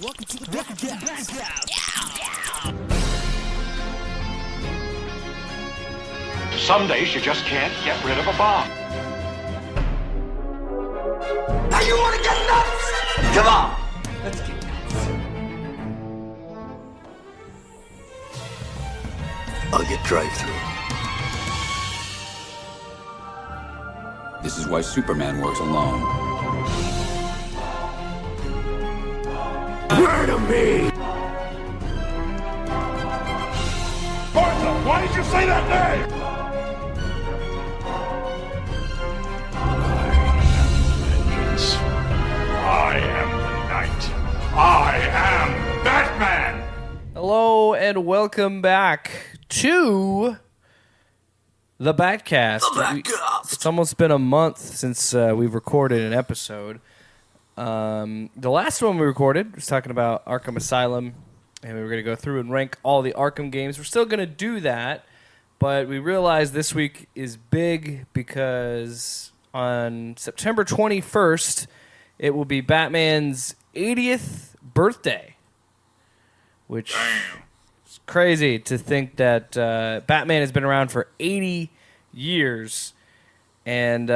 Welcome to the Batcast. Some days you just can't get rid of a bomb. Now you want to get nuts? Come on, let's get nuts. I'll get drive-through. This is why Superman works alone. Murder me! Martha, why did you say that name? I am the knight. I am Batman. Hello and welcome back to the Batcast. It's almost been a month since we've recorded an episode. The last one we recorded was talking about Arkham Asylum, and we were going to go through and rank all the Arkham games. We're still going to do that, but we realized this week is big because on September 21st, it will be Batman's 80th birthday, which is crazy to think that Batman has been around for 80 years. And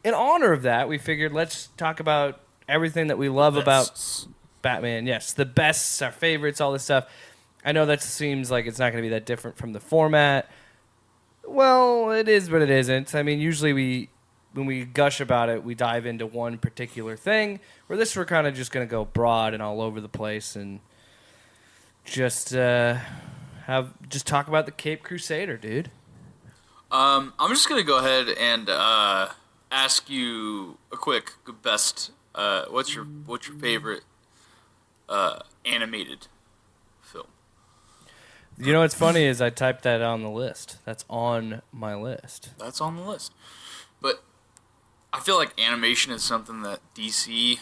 in honor of that, we figured let's talk about everything that we love about Batman. Yes, the bests, our favorites, all this stuff. I know that seems like it's not going to be that different from the format. Well, it is, but it isn't. I mean, usually when we gush about it, we dive into one particular thing. Where this, we're kind of just going to go broad and all over the place and just talk about the Caped Crusader, dude. I'm just gonna go ahead and ask you a quick best. What's your favorite animated film? You know what's funny is I typed that on the list. That's on my list. That's on the list. But I feel like animation is something that DC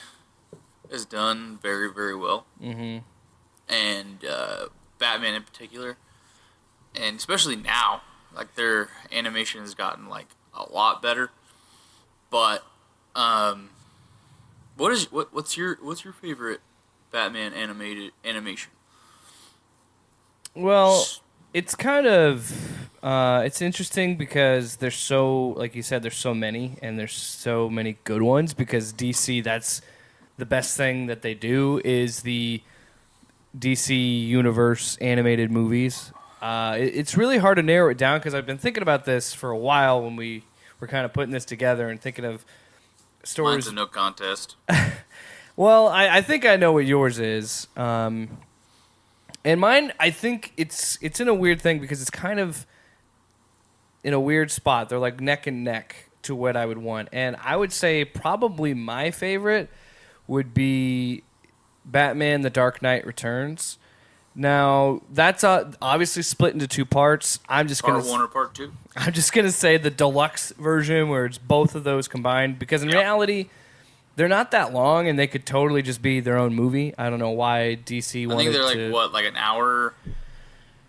has done very, very well. Mm-hmm. And Batman in particular, and especially now. Like, their animation has gotten, like, a lot better. But, what's your favorite Batman animation? Well, it's kind of, it's interesting because there's so, like you said, there's so many, and there's so many good ones, because DC, that's the best thing that they do, is the DC Universe animated movies. It's really hard to narrow it down because I've been thinking about this for a while when we were kind of putting this together and thinking of stories. Mine's a no contest. Well, I think I know what yours is. And mine, I think it's in a weird thing because it's kind of in a weird spot. They're like neck and neck to what I would want. And I would say probably my favorite would be Batman: The Dark Knight Returns. Now, that's obviously split into two parts. Part 1 or part 2? I'm just going to say the deluxe version where it's both of those combined, because in reality, they're not that long and they could totally just be their own movie. I don't know why DC wanted to... I think they're like an hour?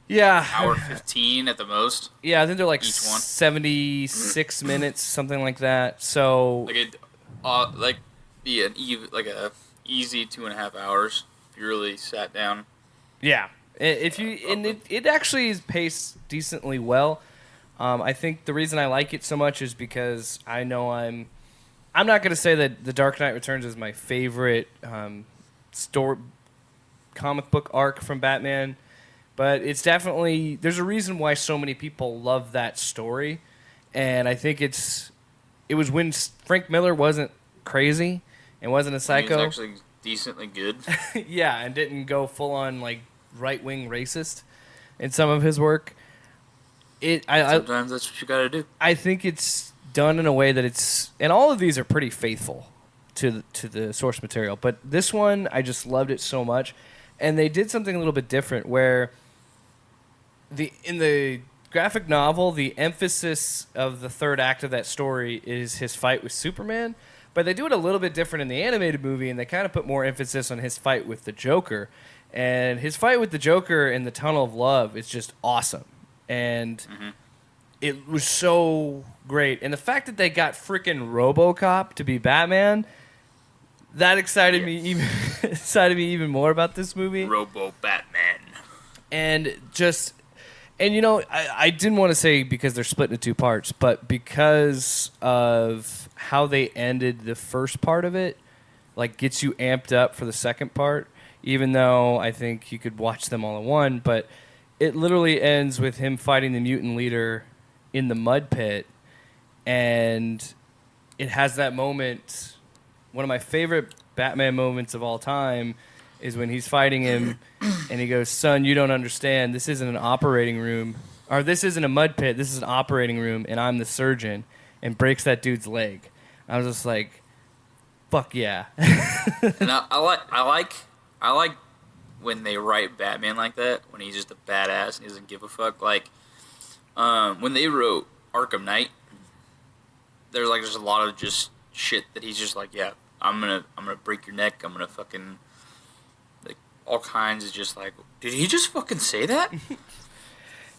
Yeah. Hour 15 at the most? Yeah, I think they're like each one. 76 minutes, something like that. So... Be an easy 2.5 hours if you really sat down. Yeah, it actually is paced decently well. I think the reason I like it so much is because I know I'm not going to say that The Dark Knight Returns is my favorite comic book arc from Batman, but it's definitely, there's a reason why so many people love that story, and I think it was when Frank Miller wasn't crazy and wasn't a psycho. He was actually decently good. Yeah, and didn't go full on like right-wing racist in some of his work. Sometimes that's what you gotta do. I think it's done in a way that it's... And all of these are pretty faithful to the source material. But this one, I just loved it so much. And they did something a little bit different where in the graphic novel, the emphasis of the third act of that story is his fight with Superman. But they do it a little bit different in the animated movie, and they kind of put more emphasis on his fight with the Joker. And his fight with the Joker in the Tunnel of Love is just awesome. And it was so great. And the fact that they got freaking RoboCop to be Batman that excited me even more about this movie. Robo Batman. And I didn't want to say because they're split into two parts, but because of how they ended the first part of it, like gets you amped up for the second part, even though I think you could watch them all in one, but it literally ends with him fighting the mutant leader in the mud pit, and it has that moment, one of my favorite Batman moments of all time, is when he's fighting him, and he goes, "Son, you don't understand. This isn't an operating room, or this isn't a mud pit. This is an operating room, and I'm the surgeon," and breaks that dude's leg. I was just like, "Fuck yeah!" And I like when they write Batman like that, when he's just a badass and he doesn't give a fuck. Like when they wrote Arkham Knight, there's like just a lot of just shit that he's just like, yeah, I'm gonna break your neck. I'm gonna fucking. All kinds of just like, did he just fucking say that?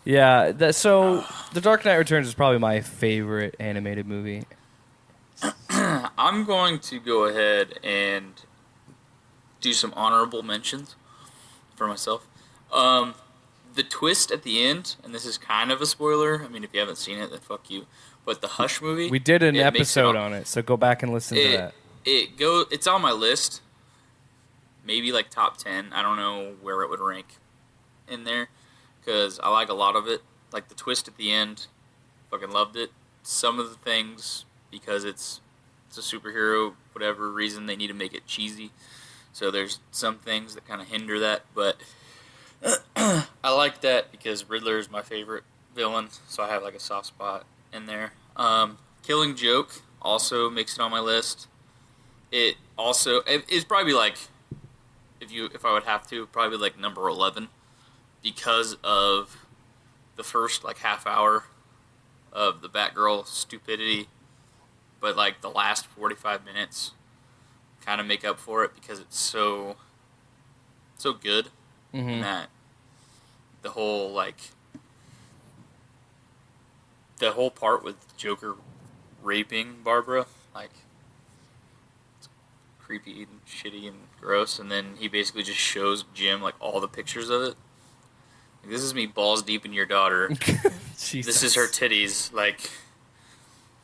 Yeah, so The Dark Knight Returns is probably my favorite animated movie. I'm going to go ahead and do some honorable mentions for myself. The twist at the end, and this is kind of a spoiler. I mean, if you haven't seen it, then fuck you. But the Hush movie, we did an episode on it, so go back and listen to that. It's on my list. Maybe like top 10. I don't know where it would rank in there because I like a lot of it. Like the twist at the end, fucking loved it. Some of the things, because it's a superhero, whatever reason, they need to make it cheesy. So there's some things that kind of hinder that. But I like that because Riddler is my favorite villain, so I have like a soft spot in there. Killing Joke also makes it on my list. It's probably like, if I would have to, probably like number 11 because of the first like half hour of the Batgirl stupidity, but like the last 45 minutes kind of make up for it because it's so good. And that the whole part with Joker raping Barbara, like, creepy and shitty and gross, and then he basically just shows Jim like all the pictures of it. Like, this is me balls deep in your daughter. This is her titties. Like,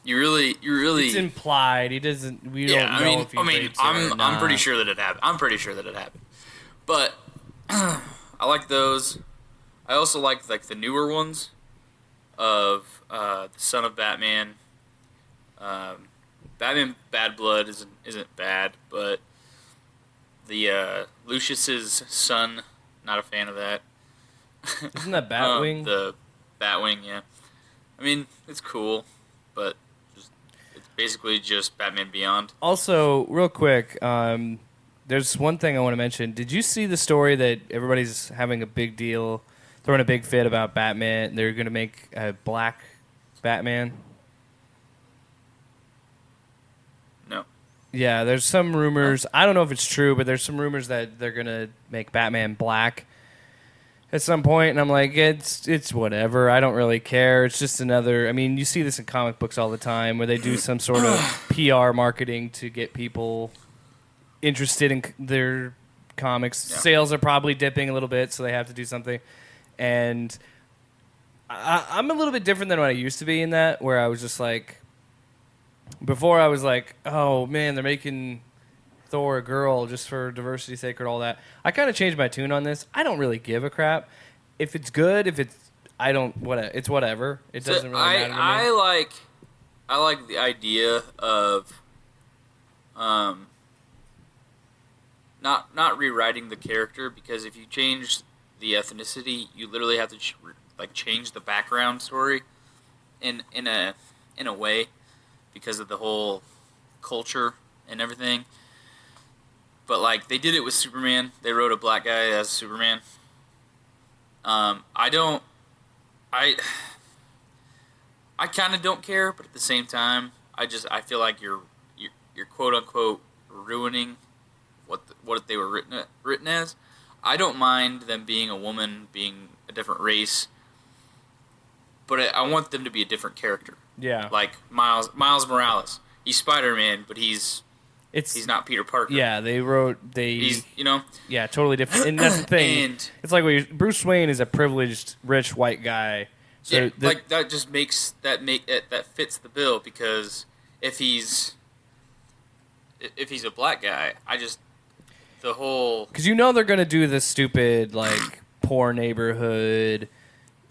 you really. It's implied. He doesn't. We don't know if he rapes her or not. I'm pretty sure that it happened. But I like those. I also like the newer ones of the Son of Batman. Batman Bad Blood isn't bad, but the Lucius's son, not a fan of that. Isn't that Batwing? The Batwing, yeah. I mean, it's cool, but it's basically just Batman Beyond. Also, real quick, there's one thing I want to mention. Did you see the story that everybody's having a big deal, throwing a big fit about Batman? They're going to make a black Batman. No. Yeah, there's some rumors. I don't know if it's true, but there's some rumors that they're going to make Batman black at some point, and I'm like, it's whatever. I don't really care. It's just another... I mean, you see this in comic books all the time where they do some sort of PR marketing to get people interested in their comics. Yeah. Sales are probably dipping a little bit, so they have to do something. And I'm a little bit different than what I used to be in that, where I was just like... Before I was like, oh, man, they're making Thor a girl just for diversity's sake or all that. I kind of changed my tune on this. I don't really give a crap. If it's good, it's whatever. It doesn't really matter to me. I like the idea of not rewriting the character, because if you change the ethnicity, you literally have to change the background story in a way, because of the whole culture and everything. But like, they did it with Superman. They wrote a black guy as Superman. I kind of don't care, but at the same time, I feel like you're quote unquote ruining what they were written as. I don't mind them being a woman, being a different race, but I want them to be a different character. Yeah. Like Miles Morales. He's Spider-Man, but he's It's He's not Peter Parker. Yeah, He's, you know. Yeah, totally different. And that's the thing. And it's like Bruce Wayne is a privileged, rich white guy. So yeah, like that just makes that fits the bill, because if he's a black guy, the whole, because they're gonna do this stupid like poor neighborhood.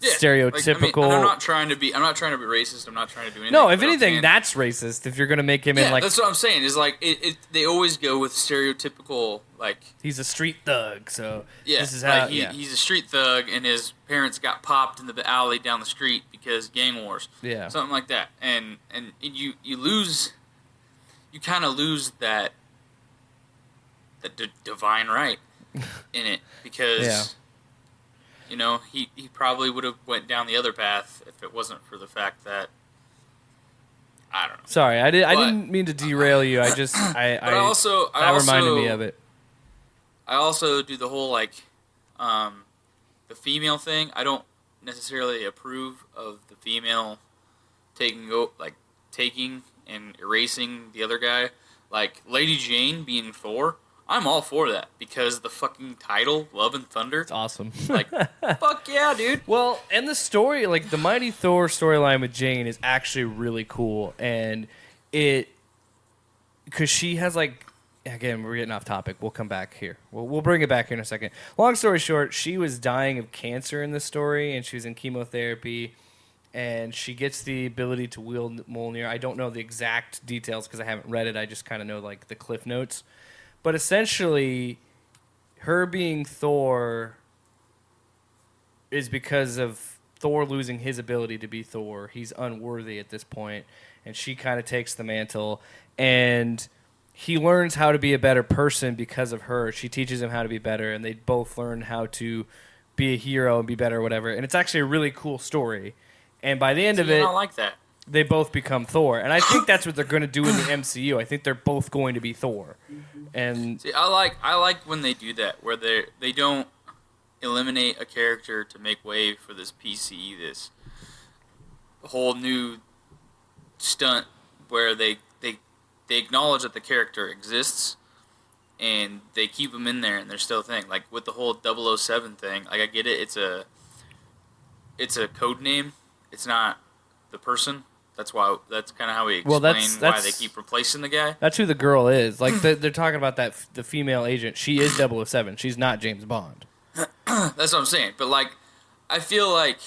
Yeah, Stereotypical. And I'm not trying to be racist. I'm not trying to do anything. No, if anything, that's racist. If you're gonna make him in like, that's what I'm saying. Is like they always go with stereotypical, like he's a street thug. So yeah, this is how he's a street thug, and his parents got popped in the alley down the street because gang wars. Yeah, something like that. And you kind of lose that divine right in it, because. Yeah. You know, he probably would have went down the other path if it wasn't for the fact that, I don't know. Sorry, I didn't mean to derail you. I just that reminded me of it. I also do the whole like the female thing. I don't necessarily approve of the female taking and erasing the other guy. Like Lady Jane being Thor. I'm all for that, because the fucking title, Love and Thunder. It's awesome. Like, fuck yeah, dude. Well, and the story, like the Mighty Thor storyline with Jane is actually really cool. And because she has like, again, we're getting off topic. We'll come back here. We'll bring it back here in a second. Long story short, she was dying of cancer in the story, and she was in chemotherapy. And she gets the ability to wield Mjolnir. I don't know the exact details because I haven't read it. I just kind of know like the cliff notes. But essentially, her being Thor is because of Thor losing his ability to be Thor. He's unworthy at this point, and she kind of takes the mantle. And he learns how to be a better person because of her. She teaches him how to be better, and they both learn how to be a hero and be better or whatever. And it's actually a really cool story. And by the end of it, I like that. They both become Thor. And I think that's what they're going to do in the MCU. I think they're both going to be Thor. And see, I like when they do that, where they don't eliminate a character to make way for this PC, this whole new stunt where they acknowledge that the character exists and they keep them in there and they're still a thing. Like with the whole 007 thing, like I get it, it's a code name. It's not the person. That's kind of how we explain why they keep replacing the guy. That's who the girl is. Like they're talking about the female agent. She is 007. She's not James Bond. That's what I'm saying. But like, I feel like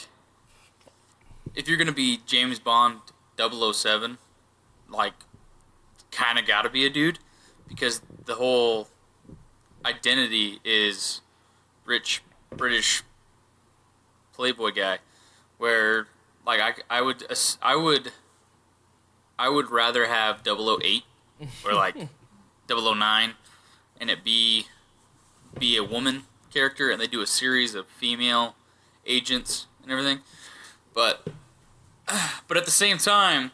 if you're gonna be James Bond 007, like, kind of got to be a dude, because the whole identity is rich British playboy guy, where like I would rather have 008 or like 009 and it be a woman character, and they do a series of female agents and everything. But at the same time,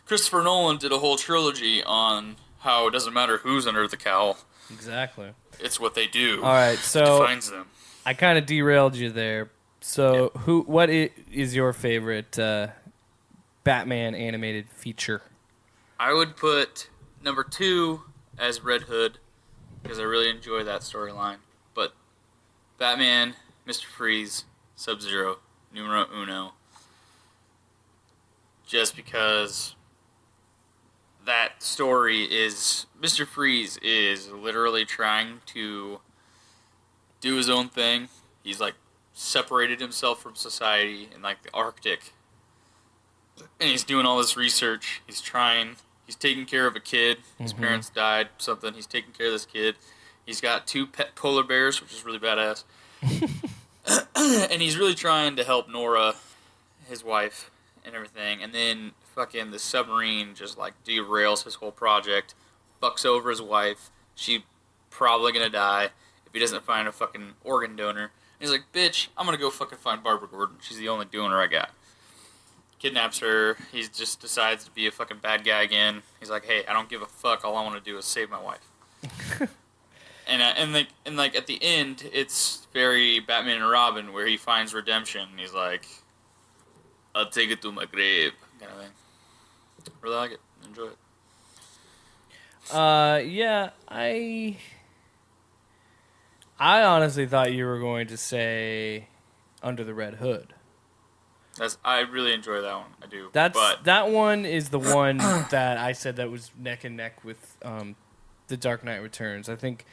Christopher Nolan did a whole trilogy on how it doesn't matter who's under the cowl. Exactly. It's what they do. All right, so defines them. I kind of derailed you there. So what is your favorite Batman animated feature? I would put number 2 as Red Hood, because I really enjoy that storyline. But Batman, Mr. Freeze, Sub-Zero, numero uno. Just because that story is... Mr. Freeze is literally trying to do his own thing. He's like separated himself from society in like the Arctic. And he's doing all this research. He's taking care of a kid. His parents died, something. He's taking care of this kid. He's got 2 pet polar bears, which is really badass. And he's really trying to help Nora, his wife, and everything. And then fucking the submarine just like derails his whole project, fucks over his wife. She's probably gonna die if he doesn't find a fucking organ donor. And he's like, bitch, I'm gonna go fucking find Barbara Gordon. She's the only donor I got. Kidnaps her. He just decides to be a fucking bad guy again. He's like, hey, I don't give a fuck. All I want to do is save my wife. and like at the end, it's very Batman and Robin, where he finds redemption. He's like, I'll take it to my grave, kind of thing. Really like it. Enjoy it. Yeah, I honestly thought you were going to say Under the Red Hood. I really enjoy that one. I do. That one is the one that I said that was neck and neck with The Dark Knight Returns. I think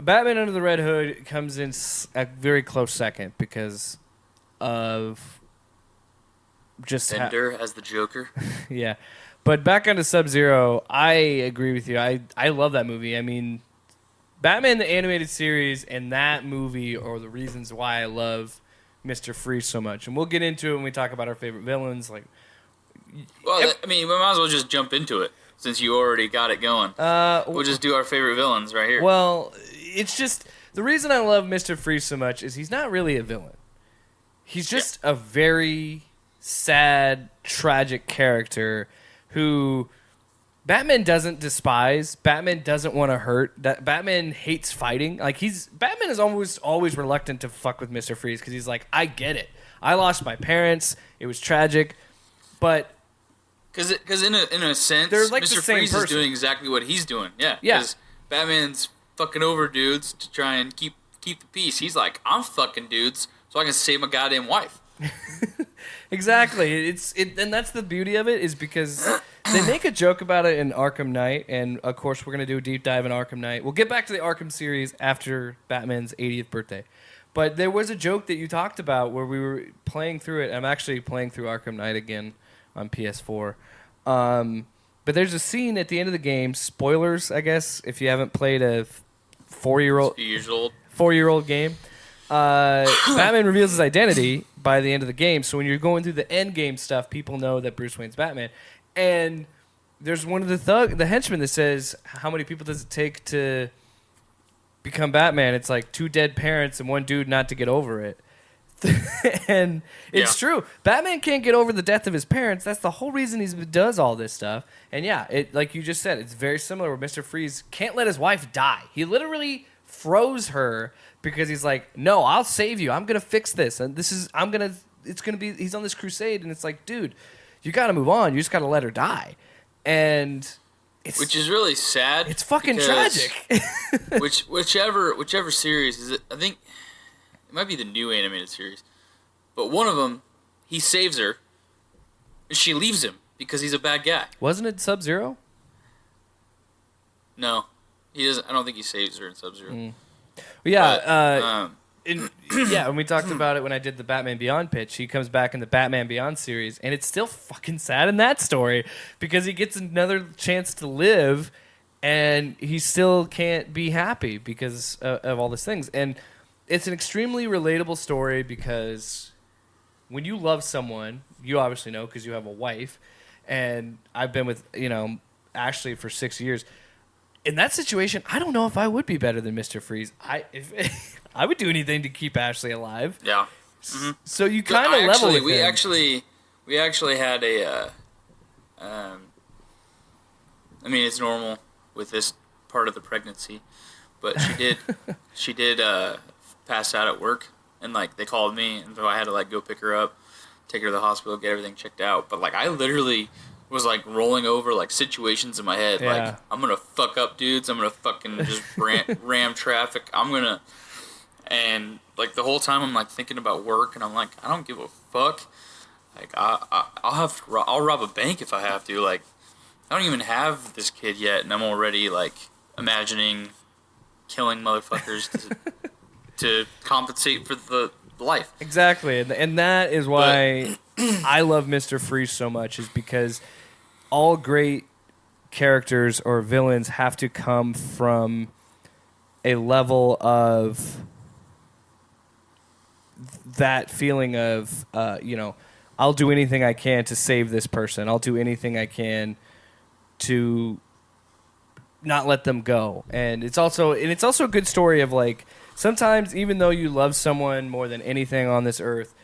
Batman Under the Red Hood comes in a very close second because of just Bender as the Joker. Yeah. But back onto Sub-Zero, I agree with you. I love that movie. I mean, Batman the Animated Series and that movie are the reasons why I love Mr. Freeze so much. And we'll get into it when we talk about our favorite villains. Well, I mean, we might as well just jump into it since you already got it going. We'll just do our favorite villains right here. Well, it's just the reason I love Mr. Freeze so much is he's not really a villain. He's just a very sad, tragic character who Batman doesn't despise. Batman doesn't want to hurt. Batman hates fighting. Like Batman is always reluctant to fuck with Mr. Freeze because he's like, I get it. I lost my parents. It was tragic, but because in a sense, they're like Mr. the same Freeze person. is doing exactly what he's doing. Yeah. Yeah. Because Batman's fucking over dudes to try and keep the peace. He's like, I'm fucking dudes so I can save my goddamn wife. Exactly. And that's the beauty of it is because they make a joke about it in Arkham Knight, and of course we're going to do a deep dive in Arkham Knight. We'll get back to the Arkham series after Batman's 80th birthday. But there was a joke that you talked about where we were playing through it. I'm actually playing through Arkham Knight again on PS4. But there's a scene at the end of the game, spoilers, I guess, if you haven't played a 4-year-old game. Batman reveals his identity by the end of the game. So when you're going through the end game stuff, people know that Bruce Wayne's Batman. And there's one of the henchmen that says, how many people does it take to become Batman? It's like 2 dead parents and 1 dude not to get over it. And it's true. Batman can't get over the death of his parents. That's the whole reason he does all this stuff. And yeah, like you just said, it's very similar where Mr. Freeze can't let his wife die. He literally froze her because he's like, no, I'll save you. I'm going to fix this. And he's on this crusade. And it's like, dude, you got to move on. You just got to let her die. And which is really sad. It's fucking tragic. whichever series is it, I think it might be the new animated series. But one of them, he saves her and she leaves him because he's a bad guy. Wasn't it Sub-Zero? No. He doesn't. I don't think he saves her in Sub-Zero. Well, yeah, when we talked about it when I did the Batman Beyond pitch, he comes back in the Batman Beyond series, and it's still fucking sad in that story because he gets another chance to live, and he still can't be happy because of all these things. And it's an extremely relatable story because when you love someone, you obviously know because you have a wife, and I've been with Ashley for 6 years. In that situation, I don't know if I would be better than Mr. Freeze. I would do anything to keep Ashley alive. Yeah. Mm-hmm. So you kind of level with him. We actually had a. I mean, it's normal with this part of the pregnancy, but she did pass out at work, and like they called me, and so I had to like go pick her up, take her to the hospital, get everything checked out. But like I literally was like rolling over like situations in my head. Yeah. Like, I'm gonna fuck up dudes. I'm gonna fucking just ram traffic. And like the whole time I'm like thinking about work, and I'm like, I don't give a fuck. Like I'll rob a bank if I have to. Like I don't even have this kid yet, and I'm already like imagining killing motherfuckers to compensate for the life. Exactly, and that is why I love Mr. Freeze so much, is because all great characters or villains have to come from a level of that feeling of, I'll do anything I can to save this person. I'll do anything I can to not let them go. And it's also a good story of like, sometimes even though you love someone more than anything on this earth,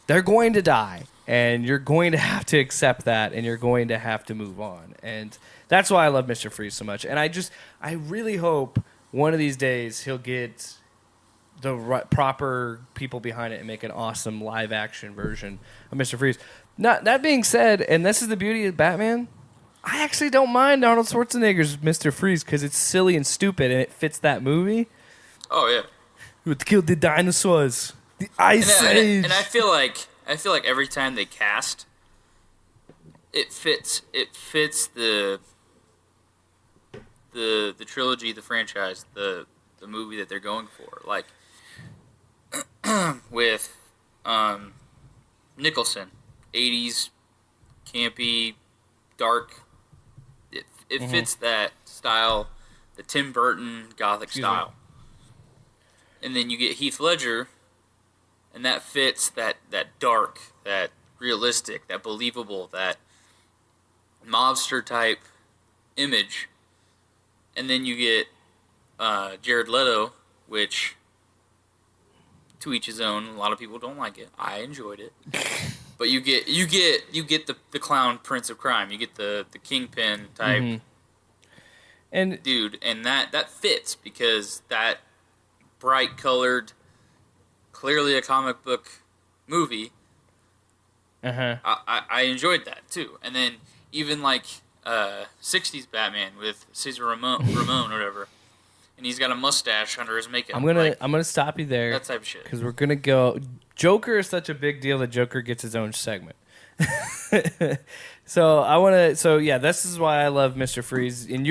they're going to die. And you're going to have to accept that, and you're going to have to move on. And that's why I love Mr. Freeze so much. And I really hope one of these days he'll get the proper people behind it and make an awesome live-action version of Mr. Freeze. Now, that being said, and this is the beauty of Batman, I actually don't mind Arnold Schwarzenegger's Mr. Freeze because it's silly and stupid and it fits that movie. Oh yeah. With killed the dinosaurs, the Ice Age. And I feel like every time they cast, it fits the trilogy, the franchise, the movie that they're going for. Like with Nicholson, 80s, campy, dark. It fits that style, the Tim Burton Gothic style. And then you get Heath Ledger, and that fits that dark, that realistic, that believable, that mobster type image. And then you get Jared Leto, which to each his own. A lot of people don't like it. I enjoyed it. But you get the clown prince of crime. You get the kingpin type and dude, and that fits because that bright colored, clearly a comic book movie. I enjoyed that too. And then even like 60s Batman with Cesar Ramon or whatever, and he's got a mustache under his makeup. I'm gonna stop you there. That type of shit. Because we're gonna go. Joker is such a big deal that Joker gets his own segment. This is why I love Mr. Freeze. And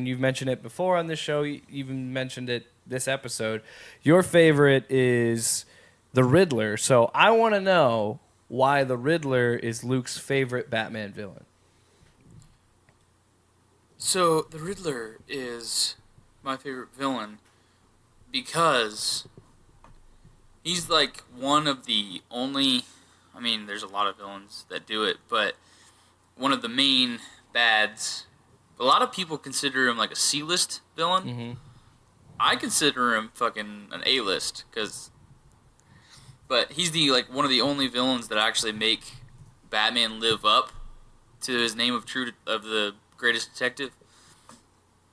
you've mentioned it before on this show. You even mentioned it this episode. Your favorite is the Riddler. So I want to know why the Riddler is Luke's favorite Batman villain. So the Riddler is my favorite villain because he's like one of the only, I mean, there's a lot of villains that do it, but one of the main bads. A lot of people consider him like a C-list villain. I consider him fucking an A-list but he's one of the only villains that actually make Batman live up to his name of the greatest detective.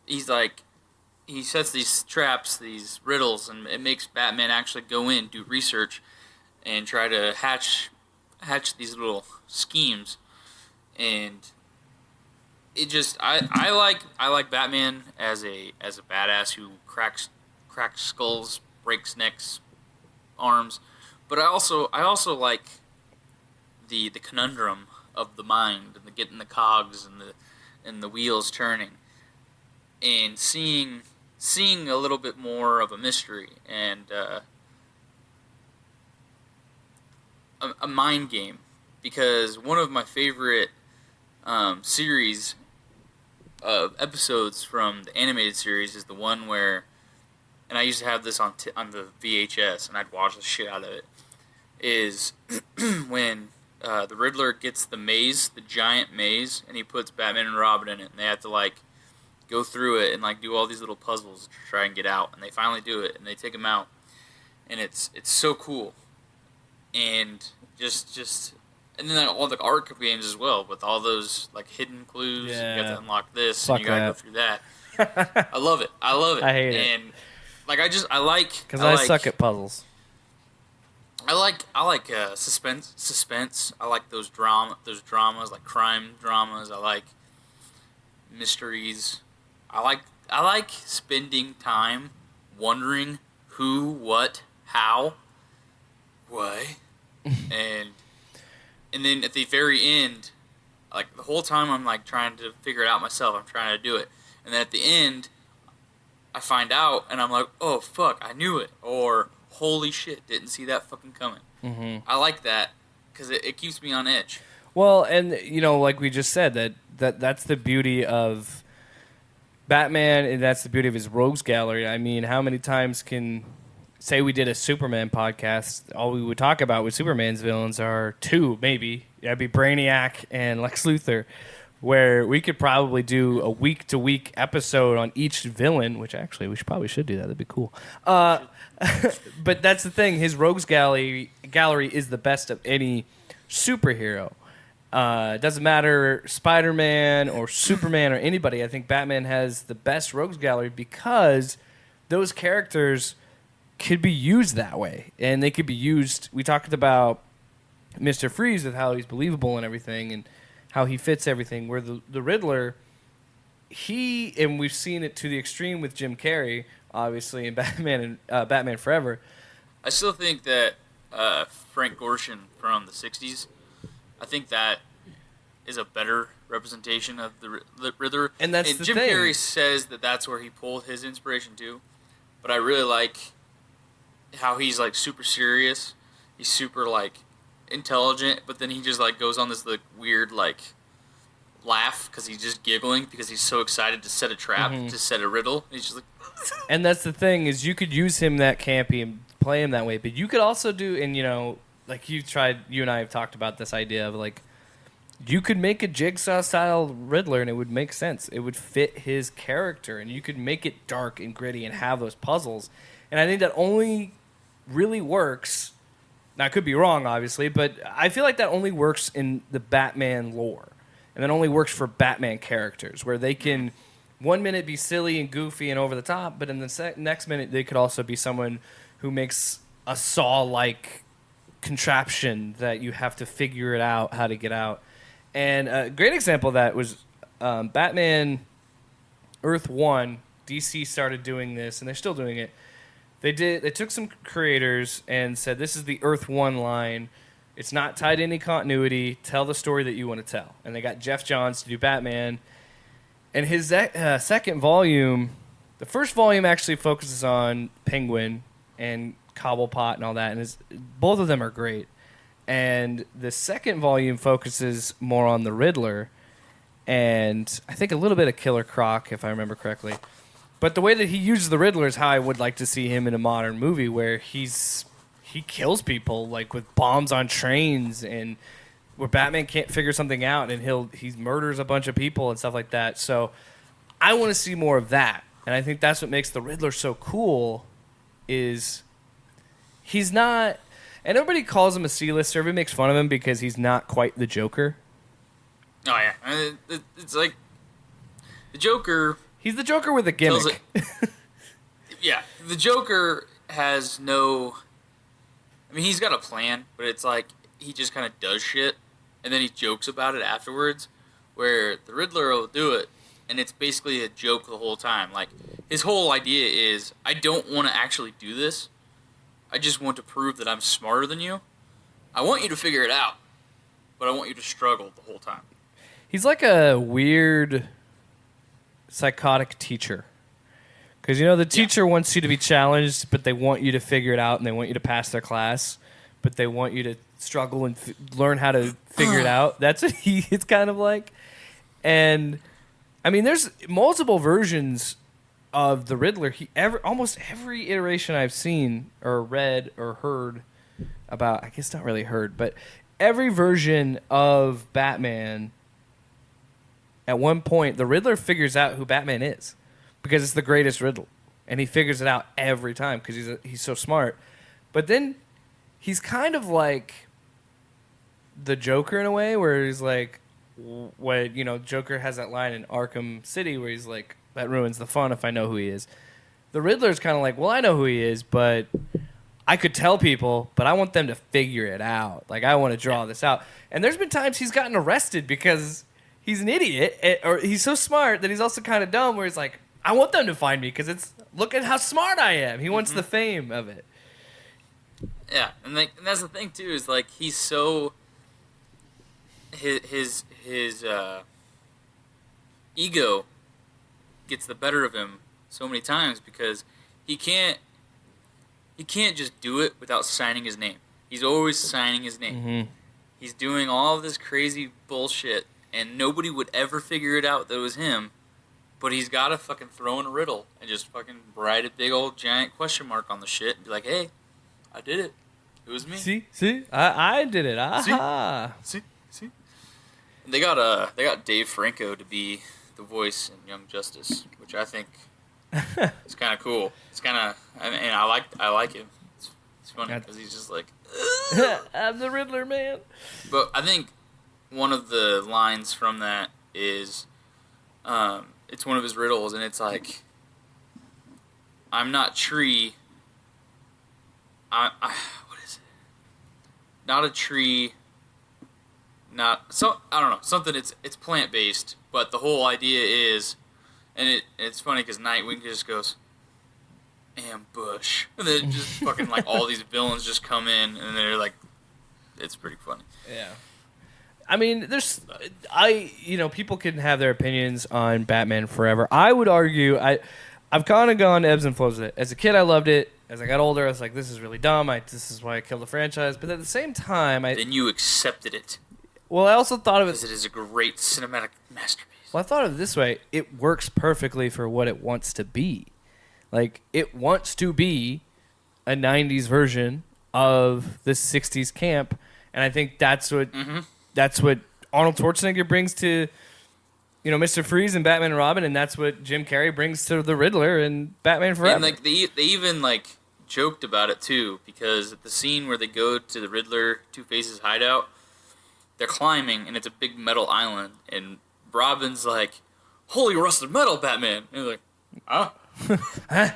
He's like, he sets these traps, these riddles, and it makes Batman actually go in, do research, and try to hatch these little schemes. And it just, I like Batman as a badass who cracks skulls, breaks necks, arms, but I also like the conundrum of the mind and the getting the cogs and the wheels turning, and seeing a little bit more of a mystery and a mind game. Because one of my favorite series of episodes from the animated series is the one where, and I used to have this on the VHS, and I'd watch the shit out of it, is when the Riddler gets the maze, the giant maze, and he puts Batman and Robin in it, and they have to like go through it and like do all these little puzzles to try and get out, and they finally do it, and they take him out, and it's so cool, and just and then all the Arkham games as well, with all those like hidden clues. Yeah. You got to unlock this, Fuck and you got to go through that. I love it. I hate it. And like I like because I suck at puzzles. I like suspense. I like those dramas, like crime dramas. I like mysteries. I like spending time wondering who, what, how, why, and then at the very end, like the whole time I'm like trying to figure it out myself. I'm trying to do it, and then at the end, I find out, and I'm like, oh fuck, I knew it, or holy shit, didn't see that fucking coming. I like that because it keeps me on edge. Well, and like we just said, that's the beauty of Batman, and that's the beauty of his rogues gallery. I mean, how many times can, say we did a Superman podcast, all we would talk about with Superman's villains are two, maybe. That'd be Brainiac and Lex Luthor, where we could probably do a week-to-week episode on each villain, which actually we should do that. That'd be cool. But that's the thing. His rogues gallery is the best of any superhero. It doesn't matter Spider-Man or Superman or anybody. I think Batman has the best rogues gallery because those characters could be used that way. And they could be used... We talked about Mr. Freeze with how he's believable and everything. And how he fits everything. Where the Riddler, and we've seen it to the extreme with Jim Carrey, obviously, in Batman and Batman Forever. I still think that Frank Gorshin from the 60s, I think that is a better representation of the Riddler. And that's the Jim thing. Carrey says that that's where he pulled his inspiration too. But I really like how he's like super serious. He's super like intelligent, but then he just like goes on this like weird like laugh because he's just giggling because he's so excited to set a trap, to set a riddle. He's just like, and that's the thing is you could use him that campy and play him that way, but you could also do, and you know, like you and I have talked about this idea of like you could make a Jigsaw style Riddler and it would make sense. It would fit his character, and you could make it dark and gritty and have those puzzles. And I think that only really works. Now, I could be wrong, obviously, but I feel like that only works in the Batman lore. And that only works for Batman characters, where they can, one minute, be silly and goofy and over the top, but in the next minute, they could also be someone who makes a Saw-like contraption that you have to figure it out, how to get out. And a great example of that was Batman Earth 1. DC started doing this, and they're still doing it. They took some creators and said, this is the Earth 1 line. It's not tied to any continuity. Tell the story that you want to tell. And they got Jeff Johns to do Batman. And his second volume, the first volume actually focuses on Penguin and Cobblepot and all that. And both of them are great. And the second volume focuses more on the Riddler. And I think a little bit of Killer Croc, if I remember correctly. But the way that he uses the Riddler is how I would like to see him in a modern movie, where he kills people like with bombs on trains, and where Batman can't figure something out, and he murders a bunch of people and stuff like that. So I want to see more of that, and I think that's what makes the Riddler so cool. Is he's not, and everybody calls him a C-lister. Everybody makes fun of him because he's not quite the Joker. oh yeah, it's like the Joker. He's the Joker with a gimmick. Yeah, the Joker has no. I mean, he's got a plan, but it's like he just kind of does shit, and then he jokes about it afterwards. Where the Riddler will do it, and it's basically a joke the whole time. Like, his whole idea is, I don't want to actually do this. I just want to prove that I'm smarter than you. I want you to figure it out, but I want you to struggle the whole time. He's like a weird psychotic teacher. Because, you know, the teacher wants you to be challenged, but they want you to figure it out, and they want you to pass their class, but they want you to struggle and learn how to figure it out. That's what it's kind of like. And, I mean, there's multiple versions of the Riddler. Almost every iteration I've seen or read or heard about, I guess not really heard, but every version of Batman, at one point, the Riddler figures out who Batman is because it's the greatest riddle. And he figures it out every time because he's so smart. But then he's kind of like the Joker in a way, where he's like, when, you know, Joker has that line in Arkham City where he's like, that ruins the fun if I know who he is. The Riddler's kind of like, well, I know who he is, but I could tell people, but I want them to figure it out. Like, I want to draw this out. And there's been times he's gotten arrested because he's an idiot, or he's so smart that he's also kind of dumb, where he's like, I want them to find me because it's, look at how smart I am. He wants the fame of it. Yeah, and that's the thing too, is like he's so his ego gets the better of him so many times because he can't just do it without signing his name. He's always signing his name. Mm-hmm. He's doing all of this crazy bullshit, and nobody would ever figure it out that it was him. But he's got to fucking throw in a riddle and just fucking write a big old giant question mark on the shit and be like, hey, I did it. It was me. See? I did it. Aha. See? And they got Dave Franco to be the voice in Young Justice, which I think is kind of cool. It's kind of, and I like him. It's funny because he's just like, I'm the Riddler, man. But I think one of the lines from that is, it's one of his riddles, and it's like, I'm not tree. What is it? Not a tree. not so I don't know, something. It's plant based, but the whole idea is, and it's funny because Nightwing just goes ambush, and then just fucking like all these villains just come in, and they're like, it's pretty funny. Yeah. I mean, people can have their opinions on Batman Forever. I would argue, I've kind of gone ebbs and flows with it. As a kid, I loved it. As I got older, I was like, this is really dumb. This is why I killed the franchise. But at the same time, then you accepted it. Well, I also thought of it... because it is a great cinematic masterpiece. Well, I thought of it this way. It works perfectly for what it wants to be. Like, it wants to be a 90s version of the 60s camp. And I think that's what... Mm-hmm. That's what Arnold Schwarzenegger brings to, Mr. Freeze and Batman and Robin, and that's what Jim Carrey brings to the Riddler and Batman Forever. And like they even like joked about it too, because at the scene where they go to the Riddler Two-Face's hideout, they're climbing and it's a big metal island, and Robin's like, "Holy rusted metal, Batman!" And he's like, "Huh?" Huh?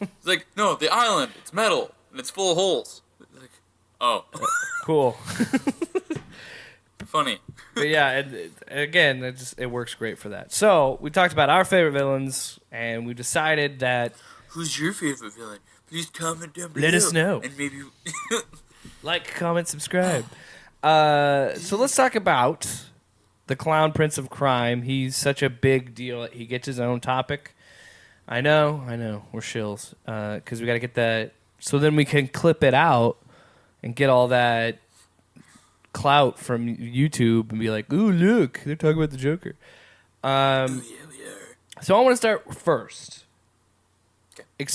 He's like, "No, the island, it's metal and it's full of holes." He's like, "Oh, cool." Funny. But yeah, again, it works great for that. So we talked about our favorite villains, and we decided that... Who's your favorite villain? Please comment down below. Let us know. And maybe... like, comment, subscribe. So let's talk about the Clown Prince of Crime. He's such a big deal. He gets his own topic. I know. We're shills. Because we got to get that... So then we can clip it out and get all that... clout from YouTube and be like, ooh, look, they're talking about the Joker. We are. So I want to start first. Okay.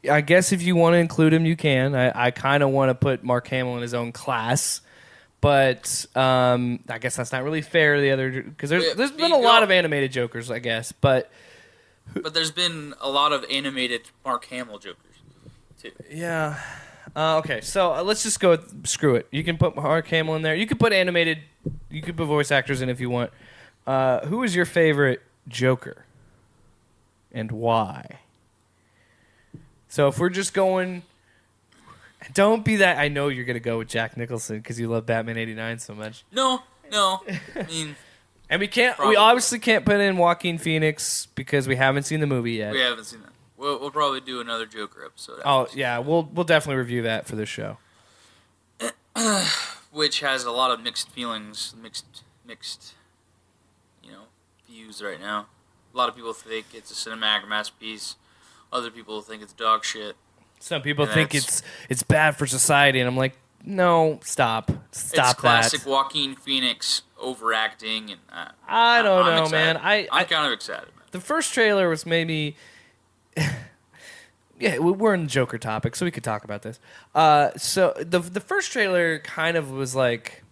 I guess if you want to include him, you can. I kind of want to put Mark Hamill in his own class, but I guess that's not really fair to the other, because there's been a lot of animated Jokers, I guess, but there's been a lot of animated Mark Hamill Jokers too. Yeah. Okay, so let's just go with, screw it. You can put Mark Hamill in there. You could put voice actors in if you want. Who is your favorite Joker? And why? So if we're just going... Don't be that... I know you're going to go with Jack Nicholson because you love Batman 89 so much. No. I mean... And we probably. obviously can't put in Joaquin Phoenix because we haven't seen the movie yet. We haven't seen that. We'll probably do another Joker episode. Yeah, we'll definitely review that for this show. Which has a lot of mixed feelings, mixed, views right now. A lot of people think it's a cinematic masterpiece. Other people think it's dog shit. Some people think it's bad for society, and I'm like, no, stop It's that. classic Joaquin Phoenix overacting, and I don't know, excited. man. I'm kind of excited, man. The first trailer was maybe... Yeah, we're in the Joker topic, so we could talk about this. So the first trailer kind of was like,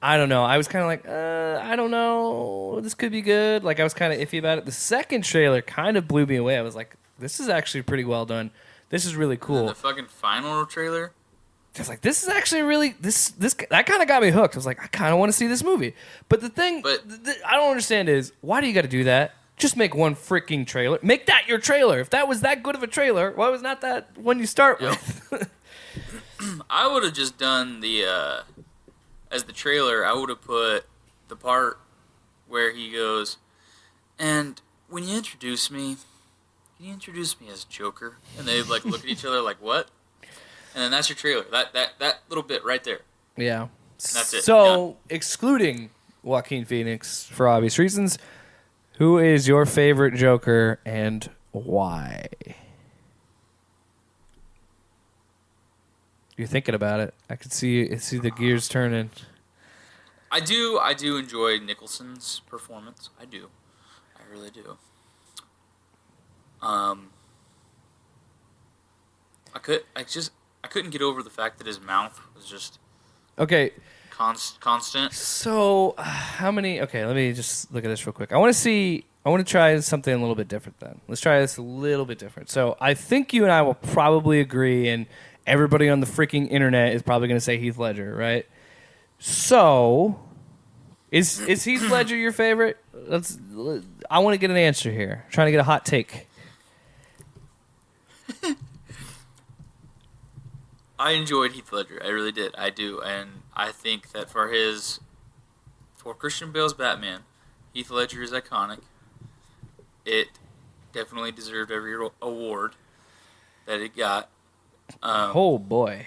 I don't know. I was kind of like, I don't know. This could be good. Like, I was kind of iffy about it. The second trailer kind of blew me away. I was like, this is actually pretty well done. This is really cool. The fucking final trailer? I was like, this is actually really... That kind of got me hooked. I was like, I kind of want to see this movie. But the thing I don't understand is, why do you got to do that? Just make one freaking trailer. Make that your trailer. If that was that good of a trailer, why was not that one you start with? I would have just done the... as the trailer, I would have put the part where he goes, and when you introduce me, can you introduce me as Joker? And they like look at each other like, what? And then that's your trailer. That little bit right there. Yeah. That's it. So, excluding Joaquin Phoenix for obvious reasons, who is your favorite Joker and why? You're thinking about it. I could see the gears turning. I do enjoy Nicholson's performance. I do. I really do. I couldn't get over the fact that his mouth was just Okay. constant. So, how many... Okay, let me just look at this real quick. I want to try something a little bit different then. Let's try this a little bit different. So, I think you and I will probably agree, and everybody on the freaking internet is probably going to say Heath Ledger, right? So, is Heath Ledger your favorite? I want to get an answer here. I'm trying to get a hot take. I enjoyed Heath Ledger. I really did. I do, and I think that for Christian Bale's Batman, Heath Ledger is iconic. It definitely deserved every award that it got. Oh boy!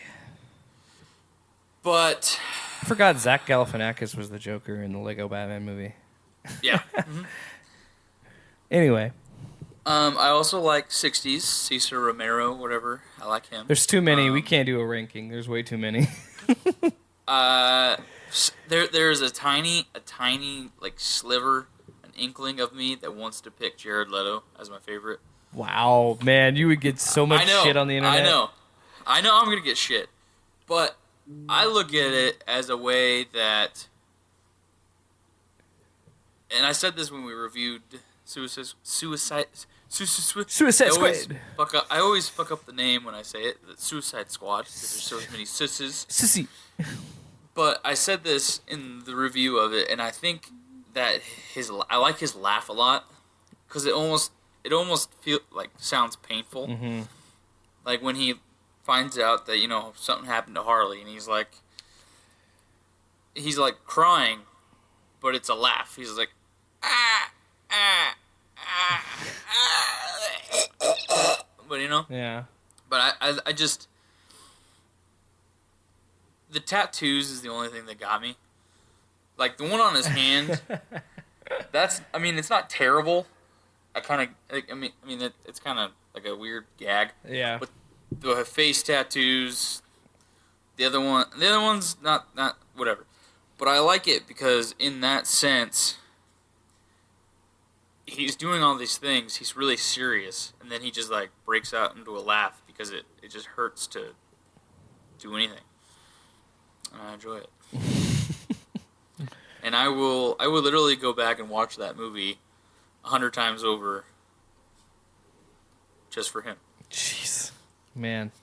But I forgot Zach Galifianakis was the Joker in the Lego Batman movie. yeah. Mm-hmm. Anyway, I also like 60s, Cesar Romero, whatever. I like him. there's too many. We can't do a ranking. There's way too many. There's a tiny like sliver, an inkling of me that wants to pick Jared Leto as my favorite. Wow, man, you would get so much shit on the internet. I know I'm gonna get shit, but I look at it as a way that, and I said this when we reviewed Suicide Squad. I always fuck up the name when I say it. The Suicide Squad, because there's so many sisses. Sissy. But I said this in the review of it, and I think that I like his laugh a lot, because it almost sounds painful. Mm-hmm. Like when he finds out that something happened to Harley, and he's like crying, but it's a laugh. He's like but Yeah. But I just, the tattoos is the only thing that got me. Like the one on his hand, it's not terrible. It's kind of like a weird gag. Yeah. But the face tattoos, the other one's not whatever. But I like it because in that sense, he's doing all these things. He's really serious, and then he just like breaks out into a laugh because it just hurts to do anything. And I enjoy it. And I will literally go back and watch that movie 100 times over just for him. Jeez, man.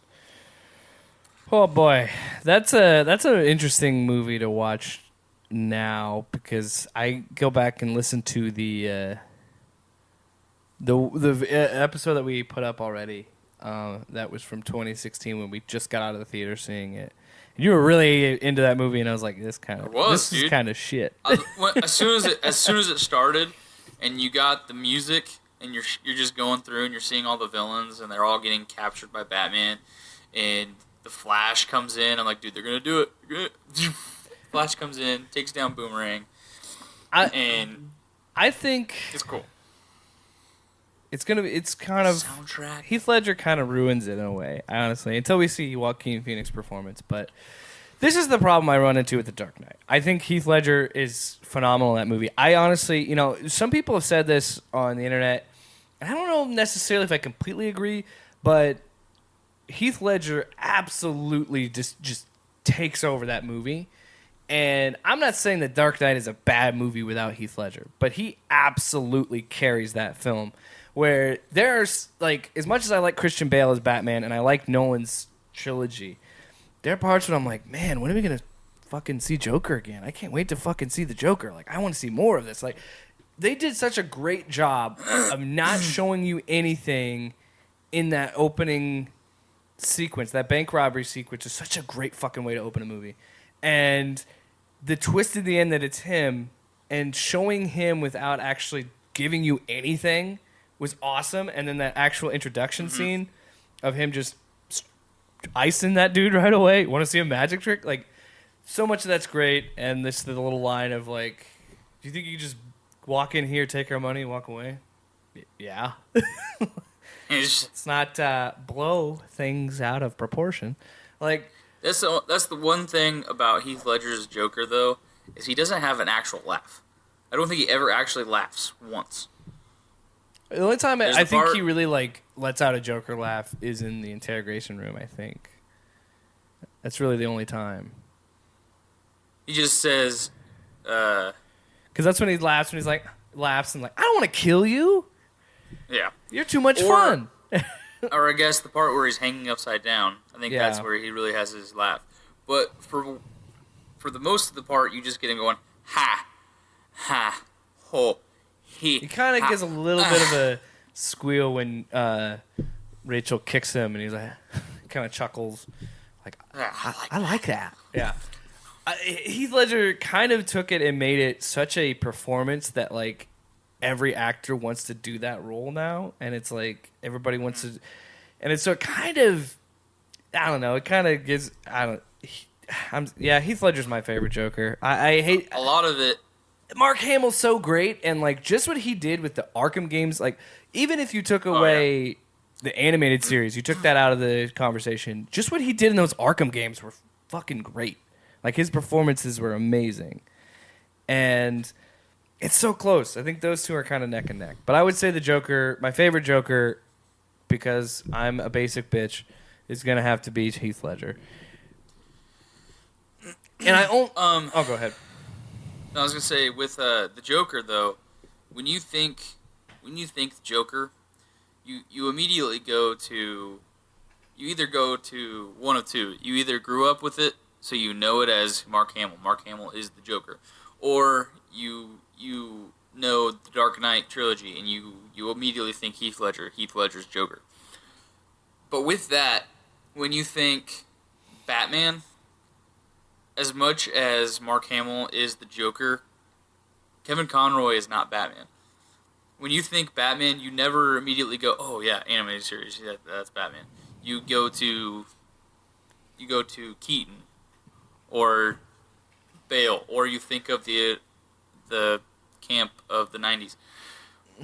Oh boy, that's an interesting movie to watch now, because I go back and listen to the episode that we put up already. That was from 2016 when we just got out of the theater seeing it. And you were really into that movie, and I was like, this is kind of shit. As soon as it started, and you got the music, and you're just going through, and you're seeing all the villains, and they're all getting captured by Batman, and the Flash comes in. I'm like, dude, they're gonna do it. Flash comes in, takes down Boomerang, and I think it's cool. It's kind of soundtrack. Heath Ledger kind of ruins it in a way, honestly, until we see Joaquin Phoenix's performance. But this is the problem I run into with The Dark Knight. I think Heath Ledger is phenomenal in that movie. I honestly, some people have said this on the internet, and I don't know necessarily if I completely agree, but Heath Ledger absolutely just takes over that movie. And I'm not saying that Dark Knight is a bad movie without Heath Ledger, but he absolutely carries that film. Where there's, like, as much as I like Christian Bale as Batman and I like Nolan's trilogy, there are parts where I'm like, man, when are we going to fucking see Joker again? I can't wait to fucking see the Joker. Like, I want to see more of this. Like, they did such a great job of not showing you anything in that opening sequence. That bank robbery sequence is such a great fucking way to open a movie. And the twist at the end that it's him, and showing him without actually giving you anything was awesome. And then that actual introduction scene of him just icing that dude right away. Want to see a magic trick? Like, so much of that's great. And this the little line of like, do you think you could just walk in here, take our money, and walk away? Yeah. Let's not blow things out of proportion. Like, that's the one thing about Heath Ledger's Joker, though, is he doesn't have an actual laugh. I don't think he ever actually laughs once. The only time I think he really like lets out a Joker laugh is in the interrogation room. I think that's really the only time. He just says, because that's when he laughs. When he's like laughs and like, I don't want to kill you. Yeah, you're too much fun. Or I guess the part where he's hanging upside down. I think that's where he really has his laugh. But for the most of the part, you just get him going, ha, ha, ho. He kind of gets a little bit of a squeal when Rachel kicks him, and he's like, kind of chuckles, Like, Yeah, I like that. Yeah. Heath Ledger kind of took it and made it such a performance that, like, every actor wants to do that role now. And it's like, everybody wants to... And it's so kind of... I don't know. It kind of gives... Heath Ledger's my favorite Joker. I hate... A lot of it... Mark Hamill's so great, and, like, just what he did with the Arkham games, like, even if you took away the animated series, you took that out of the conversation, just what he did in those Arkham games were fucking great. Like, his performances were amazing. And it's so close. I think those two are kind of neck and neck. But I would say the Joker, my favorite Joker, because I'm a basic bitch, is going to have to be Heath Ledger. And oh, go ahead. I was gonna say with the Joker though, when you think the Joker, you immediately go to one of two. You either grew up with it, so you know it as Mark Hamill. Mark Hamill is the Joker, or you know the Dark Knight trilogy, and you immediately think Heath Ledger. Heath Ledger's Joker. But with that, when you think Batman, as much as Mark Hamill is the Joker, Kevin Conroy is not Batman. When you think Batman, you never immediately go, "Oh yeah, animated series, that's Batman." You go to Keaton or Bale, or you think of the camp of the '90s.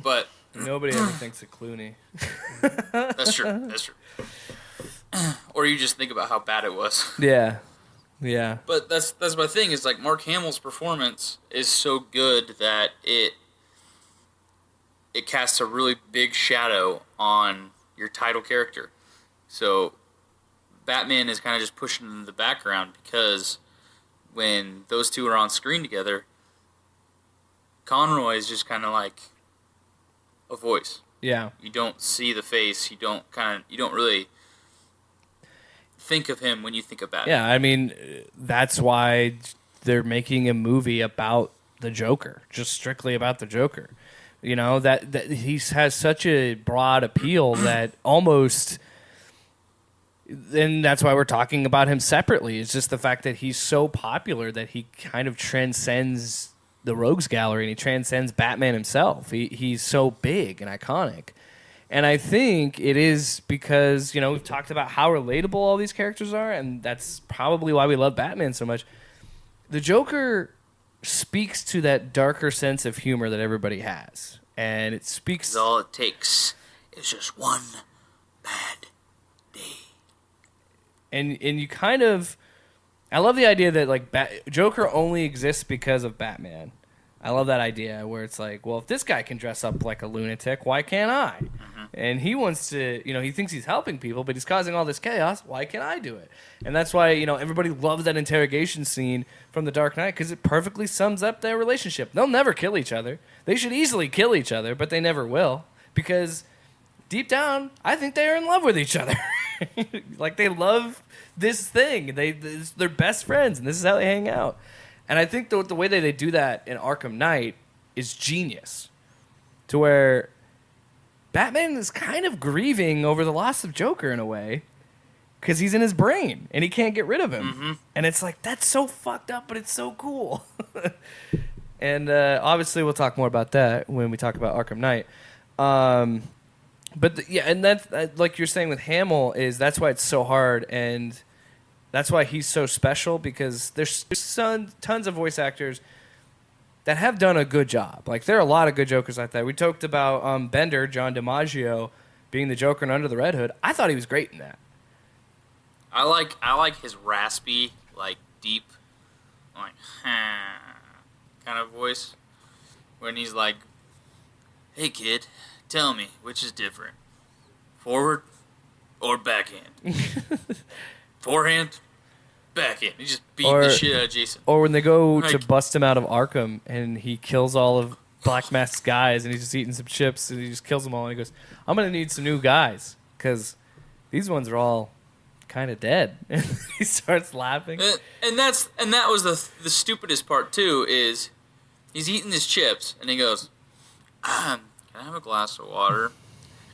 But nobody ever thinks of Clooney. That's true. Or you just think about how bad it was. Yeah. Yeah. But that's my thing, is like Mark Hamill's performance is so good that it casts a really big shadow on your title character. So Batman is kind of just pushing in the background, because when those two are on screen together, Conroy is just kind of like a voice. Yeah. You don't see the face. You don't really think of him when you think of Batman. Yeah, I mean, that's why they're making a movie about the Joker, just strictly about the Joker. You know, that he has such a broad appeal that almost, and that's why we're talking about him separately. It's just the fact that he's so popular that he kind of transcends the Rogues Gallery, and he transcends Batman himself. He's so big and iconic. And I think it is because, you know, we've talked about how relatable all these characters are, and that's probably why we love Batman so much. The Joker speaks to that darker sense of humor that everybody has. And it speaks... All it takes is just one bad day. And you kind of... I love the idea that, like, Joker only exists because of Batman. I love that idea where it's like, well, if this guy can dress up like a lunatic, why can't I? Mm-hmm. And he wants to, you know, he thinks he's helping people, but he's causing all this chaos. Why can't I do it? And that's why, you know, everybody loves that interrogation scene from The Dark Knight, because it perfectly sums up their relationship. They'll never kill each other. They should easily kill each other, but they never will, because deep down, I think they are in love with each other. Like, they love this thing. They're best friends, and this is how they hang out. And I think the way that they do that in Arkham Knight is genius. To where Batman is kind of grieving over the loss of Joker in a way, because he's in his brain and he can't get rid of him. Mm-hmm. And it's like, that's so fucked up, but it's so cool. And obviously we'll talk more about that when we talk about Arkham Knight. But and that's like you're saying with Hamill, is that's why it's so hard, and that's why he's so special, because there's tons of voice actors that have done a good job. Like, there are a lot of good Jokers like that. We talked about Bender, John DiMaggio, being the Joker in Under the Red Hood. I thought he was great in that. I like his raspy, like, deep, like, kind of voice. When he's like, "Hey, kid, tell me, which is different, forward or backhand?" Forehand, backhand. He just beat the shit out of Jason. Or when they go to bust him out of Arkham, and he kills all of Black Mask's guys, and he's just eating some chips, and he just kills them all, and he goes, "I'm going to need some new guys, because these ones are all kind of dead." And he starts laughing. And that was the stupidest part, too, is he's eating his chips, and he goes, "Can I have a glass of water?"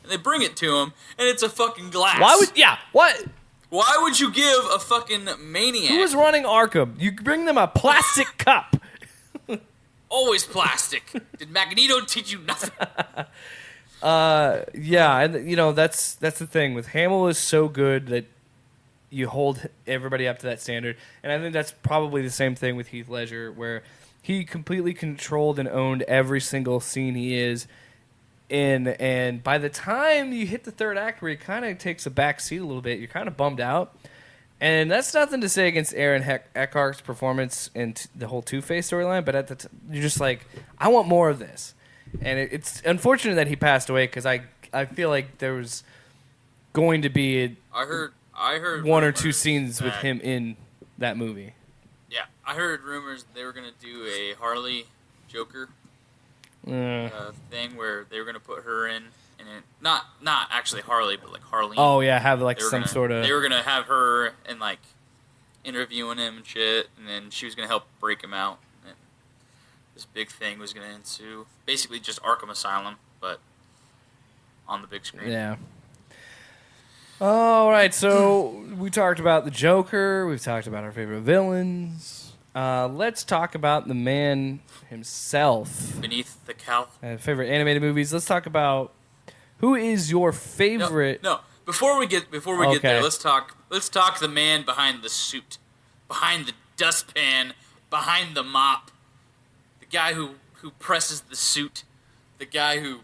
And they bring it to him, and it's a fucking glass. Why would... Yeah, what? Why would you give a fucking maniac? Who was running Arkham? You bring them a plastic cup. Always plastic. Did Magneto teach you nothing? Yeah, and that's the thing with Hamill is so good that you hold everybody up to that standard, and I think that's probably the same thing with Heath Ledger, where he completely controlled and owned every single scene he is in, and by the time you hit the third act where he kind of takes a back seat a little bit, you're kind of bummed out. And that's nothing to say against Aaron Eckhart's performance in the whole Two-Face storyline, but at you're just like, I want more of this. And it's unfortunate that he passed away because I feel like there was going to be I heard one or two scenes with him in that movie. Yeah, I heard rumors they were gonna do a Harley Joker thing where they were gonna put her in, and not actually Harley, but like Harleen. Oh yeah, have like some sort of. They were gonna have her and like interviewing him and shit, and then she was gonna help break him out. And this big thing was gonna ensue. Basically, just Arkham Asylum, but on the big screen. Yeah. All right, so we talked about the Joker. We've talked about our favorite villains. Let's talk about the man himself. Beneath the cowl. Favorite animated movies. Let's talk about who is your favorite. No. Before we get there, let's talk the man behind the suit, behind the dustpan, behind the mop, the guy who presses the suit, the guy who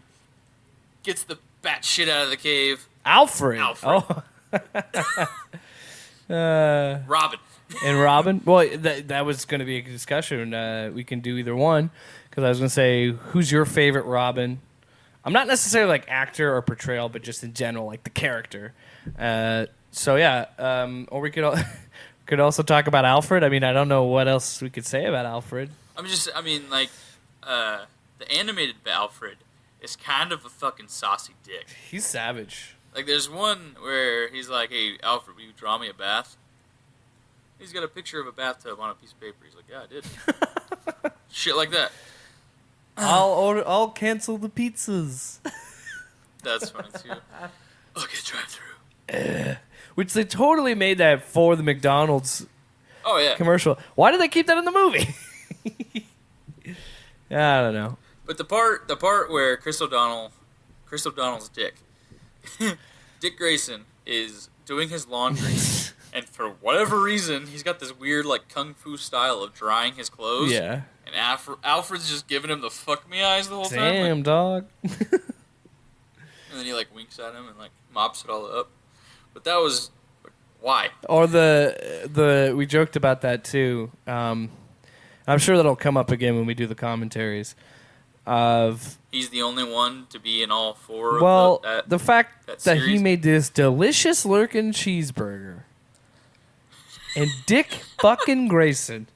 gets the bat shit out of the cave. Alfred. Oh. Robin. And Robin? Well, that was going to be a discussion. We can do either one, because I was going to say, who's your favorite Robin? I'm not necessarily like actor or portrayal, but just in general, like the character. So yeah, or we could also talk about Alfred. I mean, I don't know what else we could say about Alfred. The animated Alfred is kind of a fucking saucy dick. He's savage. Like, there's one where he's like, "Hey, Alfred, will you draw me a bath?" He's got a picture of a bathtub on a piece of paper. He's like, "Yeah, I did." Shit like that. I'll cancel the pizzas. That's funny too. Okay, drive-through. Which they totally made that for the McDonald's commercial. Why did they keep that in the movie? I don't know. But the part where Chris O'Donnell's Dick Grayson is doing his laundry, and for whatever reason, he's got this weird like kung fu style of drying his clothes. Yeah. And Alfred's just giving him the fuck me eyes the whole time. Damn, dog. And then he like winks at him and like mops it all up. But that was why? Or the we joked about that too. I'm sure that'll come up again when we do the commentaries. He's the only one to be in all four. Well, of the fact that he series. made this delicious lurking cheeseburger, and Dick fucking Grayson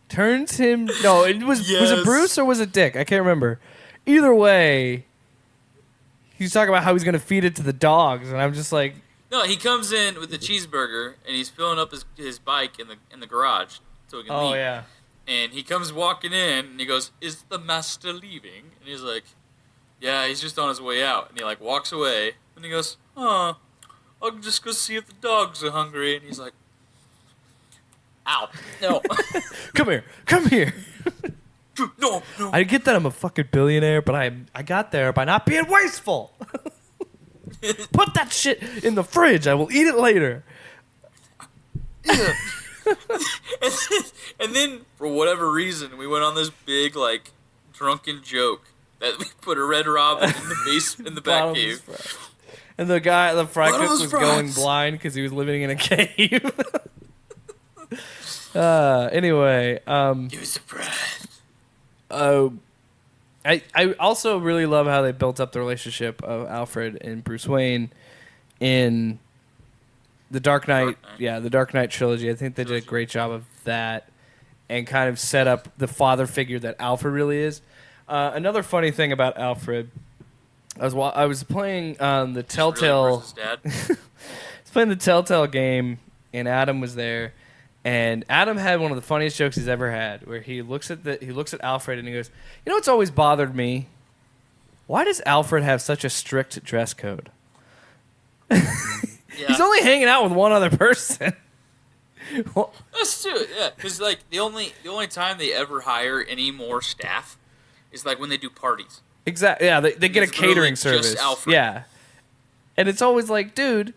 turns him. No, it was it Bruce or was it Dick? I can't remember. Either way, he's talking about how he's gonna feed it to the dogs, and I'm just like, no, he comes in with the cheeseburger and he's filling up his bike in the garage so he can leave. oh yeah. And he comes walking in, and he goes, "Is the master leaving?" And he's like, "Yeah, he's just on his way out." And he, like, walks away. And he goes, "Oh, I'll just go see if the dogs are hungry." And he's like, "Ow, no." Come here. No. I get that I'm a fucking billionaire, but I got there by not being wasteful. Put that shit in the fridge. I will eat it later. And then, for whatever reason, we went on this big, like, drunken joke that we put a Red Robin in the back cave. And the fry cook was going blind because he was living in a cave. Anyway. He was surprised. I also really love how they built up the relationship of Alfred and Bruce Wayne in the Dark Knight. Yeah, the Dark Knight trilogy. I think they did a great job of that and kind of set up the father figure that Alfred really is. Another funny thing about Alfred, I was playing the Telltale. Really versus Dad. I was playing the Telltale game, and Adam was there. And Adam had one of the funniest jokes he's ever had, where he looks at Alfred and he goes, "You know what's always bothered me? Why does Alfred have such a strict dress code?" He's only hanging out with one other person. Well, That's true, yeah. Because like the only time they ever hire any more staff is like when they do parties. exactly. Yeah, they get a It's catering literally just service. Alfred. Yeah, and it's always like, dude,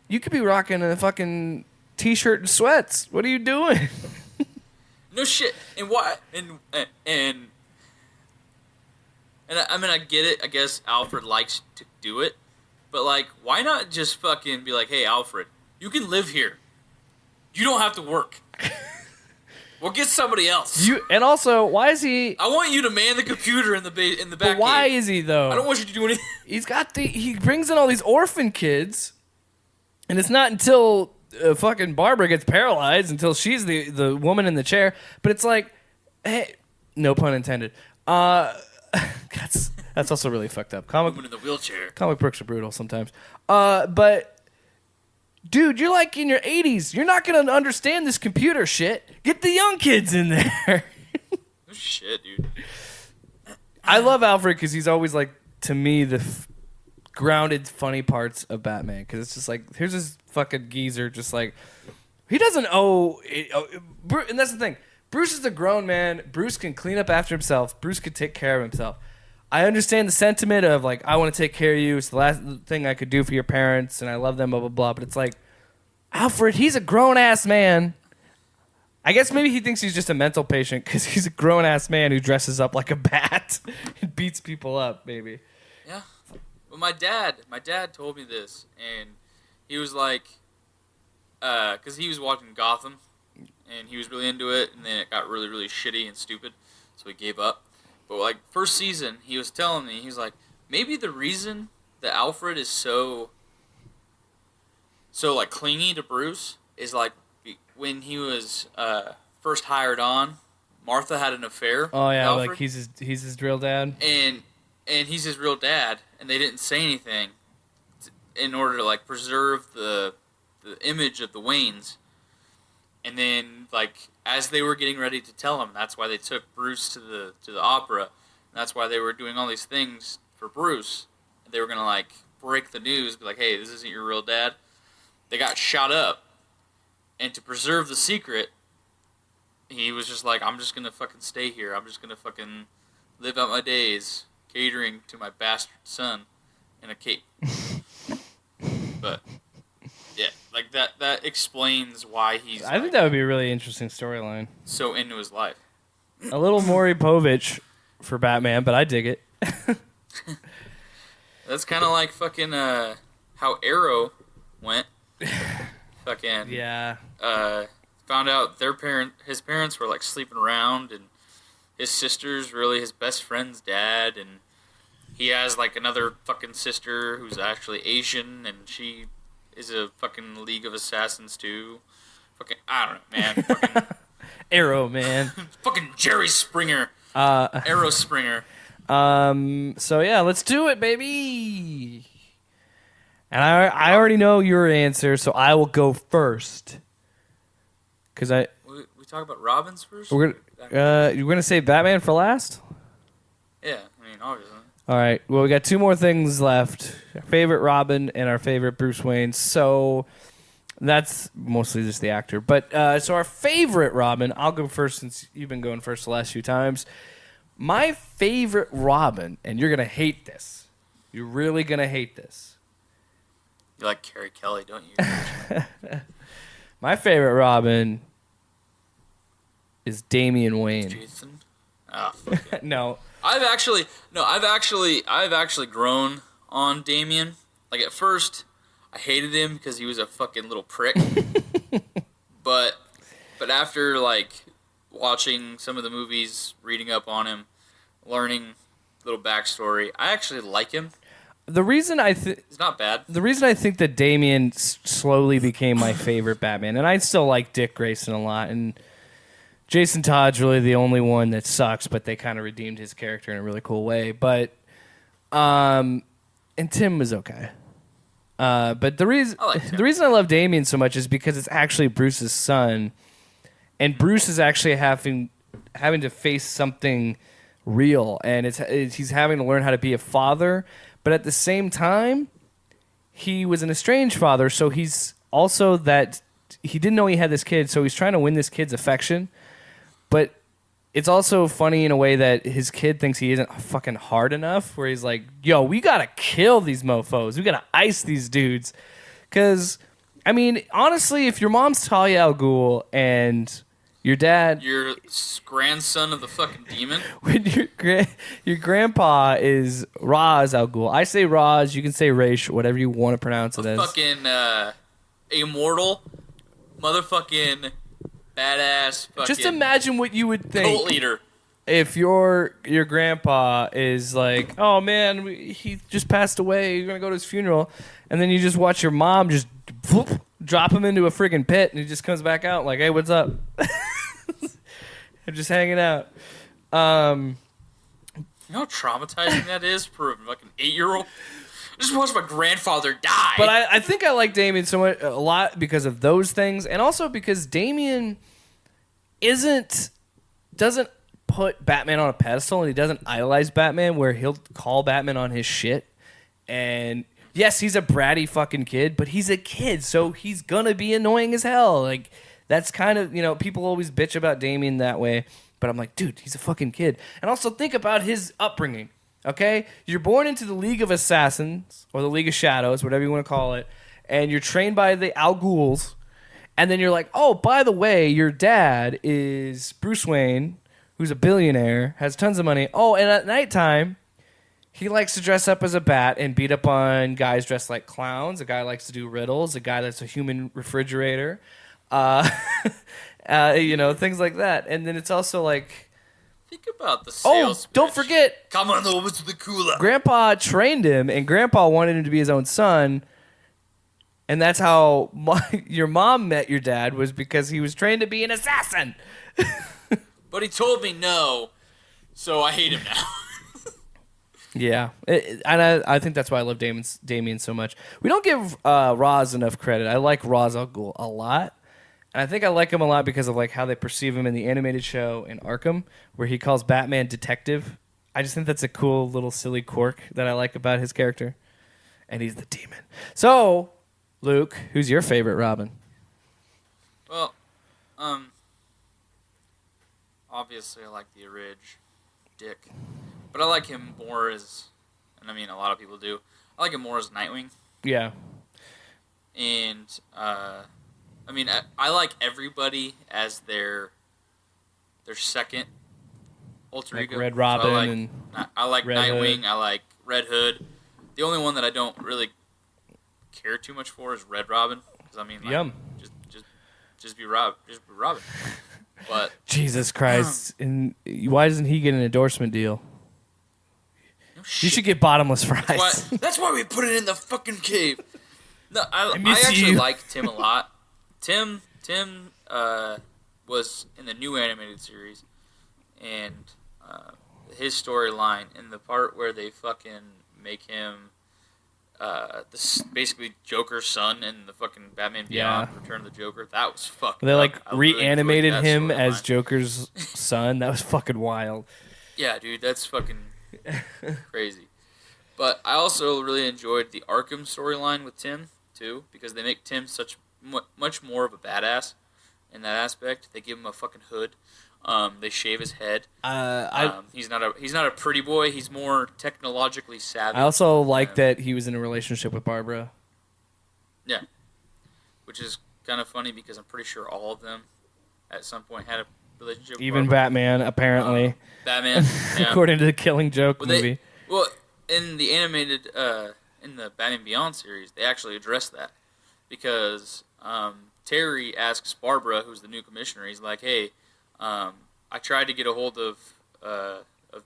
you could be rocking a fucking t-shirt and sweats. What are you doing? No shit. And why? And I mean, I get it. I guess Alfred likes to do it, but like, why not just fucking be like, hey, Alfred, you can live here. You don't have to work. We'll get somebody else. And also, why is he? I want you to man the computer in the back. But why is he though? I don't want you to do anything. He brings in all these orphan kids, and it's not until fucking Barbara gets paralyzed until she's the woman in the chair. But it's like, hey, no pun intended. That's also really fucked up. Woman in the wheelchair. Comic books are brutal sometimes. But dude, you're like in your 80s. You're not gonna understand this computer shit. Get the young kids in there. No shit, dude. I love Alfred because he's always like, to me, the grounded, funny parts of Batman. Because it's just like, here's this fucking geezer, just like, he doesn't owe. And that's the thing. Bruce is a grown man. Bruce can clean up after himself. Bruce can take care of himself. I understand the sentiment of like, I want to take care of you. It's the last thing I could do for your parents, and I love them, blah, blah, blah. But it's like, Alfred, he's a grown-ass man. I guess maybe he thinks he's just a mental patient because he's a grown-ass man who dresses up like a bat and beats people up, maybe. Yeah. Well, my dad told me this, and he was like, because he was watching Gotham, and he was really into it, and then it got really, really shitty and stupid, so he gave up. But like first season, he was telling me, he's like, maybe the reason that Alfred is so like clingy to Bruce is like when he was first hired on, Martha had an affair. Oh yeah, with Alfred, like he's his real dad. and he's his real dad, and they didn't say anything in order to like preserve the image of the Waynes. And then, like, as they were getting ready to tell him, that's why they took Bruce to the opera. And that's why they were doing all these things for Bruce. They were gonna like break the news, be like, "Hey, this isn't your real dad." They got shot up, and to preserve the secret, he was just like, "I'm just gonna fucking stay here. I'm just gonna fucking live out my days catering to my bastard son in a cape." But. Yeah, like that explains why he's I think that would be a really interesting storyline. So into his life. A little Maury Povich for Batman, but I dig it. That's kind of like fucking how Arrow went. Fucking Yeah. Found out his parents were like sleeping around, and his sister's really his best friend's dad, and he has like another fucking sister who's actually Asian, and she is a fucking League of Assassins too. Fucking, I don't know, man. Fucking, Arrow, man. fucking Jerry Springer. Arrow Springer. So yeah, let's do it, baby. And I already know your answer, so I will go first. Cause We talk about Robins first. you're gonna say Batman for last. Yeah, I mean obviously. All right. Well, we got two more things left. Our favorite Robin and our favorite Bruce Wayne. So that's mostly just the actor. But so our favorite Robin, I'll go first since you've been going first the last few times. My favorite Robin, and you're going to hate this. You're really going to hate this. You like Carrie Kelly, don't you? My favorite Robin is Damian Wayne. Jason? Ah, fuck yeah. No. I've actually grown on Damian. Like at first, I hated him because he was a fucking little prick. but after like watching some of the movies, reading up on him, learning a little backstory, I actually like him. The reason it's not bad. The reason I think that Damian slowly became my favorite Batman, and I still like Dick Grayson a lot, and Jason Todd's really the only one that sucks, but they kind of redeemed his character in a really cool way. But, and Tim was okay. But the reason I love Damian so much is because it's actually Bruce's son, and Bruce is actually having to face something real, and he's having to learn how to be a father. But at the same time, he was an estranged father, so he's also that he didn't know he had this kid, so he's trying to win this kid's affection. But it's also funny in a way that his kid thinks he isn't fucking hard enough, where he's like, yo, we gotta kill these mofos. We gotta ice these dudes. Because, I mean, honestly, if your mom's Talia al Ghul and your dad... Your grandson of the fucking demon? When your grandpa is Ra's al Ghul. I say Ra's, you can say Raish, whatever you want to pronounce it as. Fucking immortal, motherfucking badass fucking... Just imagine what you would think. Cult leader. If your grandpa is like, oh man, he just passed away, you're going to go to his funeral, and then you just watch your mom just whoop, drop him into a friggin' pit, and he just comes back out like, hey, what's up? They're just hanging out. You know how traumatizing that is for a fucking 8-year-old? I just watched my grandfather die. But I think I like Damien a lot because of those things, and also because Damien doesn't put Batman on a pedestal, and he doesn't idolize Batman where he'll call Batman on his shit. And yes, he's a bratty fucking kid, but he's a kid, so he's gonna be annoying as hell. Like, that's kind of, people always bitch about Damien that way, but I'm like, dude, he's a fucking kid. And also think about his upbringing, okay? You're born into the League of Assassins, or the League of Shadows, whatever you want to call it, and you're trained by the Al Ghuls, and then you're like, oh, by the way, your dad is Bruce Wayne, who's a billionaire, has tons of money. Oh, and at nighttime, he likes to dress up as a bat and beat up on guys dressed like clowns. A guy likes to do riddles. A guy that's a human refrigerator. Things like that. And then it's also like... Think about the sales don't forget... Come on over to the cooler. Grandpa trained him, and Grandpa wanted him to be his own son. And that's how your mom met your dad, was because he was trained to be an assassin. But he told me no, so I hate him now. Yeah, and I think that's why I love Damien so much. We don't give Ra's enough credit. I like Ra's al Ghul a lot, and I think I like him a lot because of like how they perceive him in the animated show in Arkham, where he calls Batman detective. I just think that's a cool little silly quirk that I like about his character, and he's the demon. So, Luke, who's your favorite Robin? Well, obviously I like the Dick. But I like him more as, and I mean a lot of people do, I like him more as Nightwing. Yeah. And, I like everybody as their second alter like ego. Red Robin I like Red Nightwing, Hood. I like Red Hood. The only one that I don't really care too much for is Red Robin. Because, Yum. Just be Robin. But Jesus Christ. And why doesn't he get an endorsement deal? no shit. You should get bottomless fries. That's why we put it in the fucking cave. No, I miss actually you. like Tim a lot. Tim was in the new animated series, and his storyline in the part where they fucking make him this basically Joker's son in the fucking Batman Beyond Return of the Joker. That was fucking. They like I really reanimated enjoyed that him as storyline. Joker's son. That was fucking wild. Yeah, dude, that's fucking crazy. But I also really enjoyed the Arkham storyline with Tim too, because they make Tim much more of a badass in that aspect. They give him a fucking hood. They shave his head. He's not a pretty boy. He's more technologically savvy. I also like that he was in a relationship with Barbara. Yeah, which is kind of funny because I'm pretty sure all of them at some point had a relationship. Even with Barbara. Batman, apparently. Batman, yeah. According to the Killing Joke movie. In the animated, in the Batman Beyond series, they actually address that because Terry asks Barbara, who's the new commissioner, he's like, "Hey, I tried to get a hold of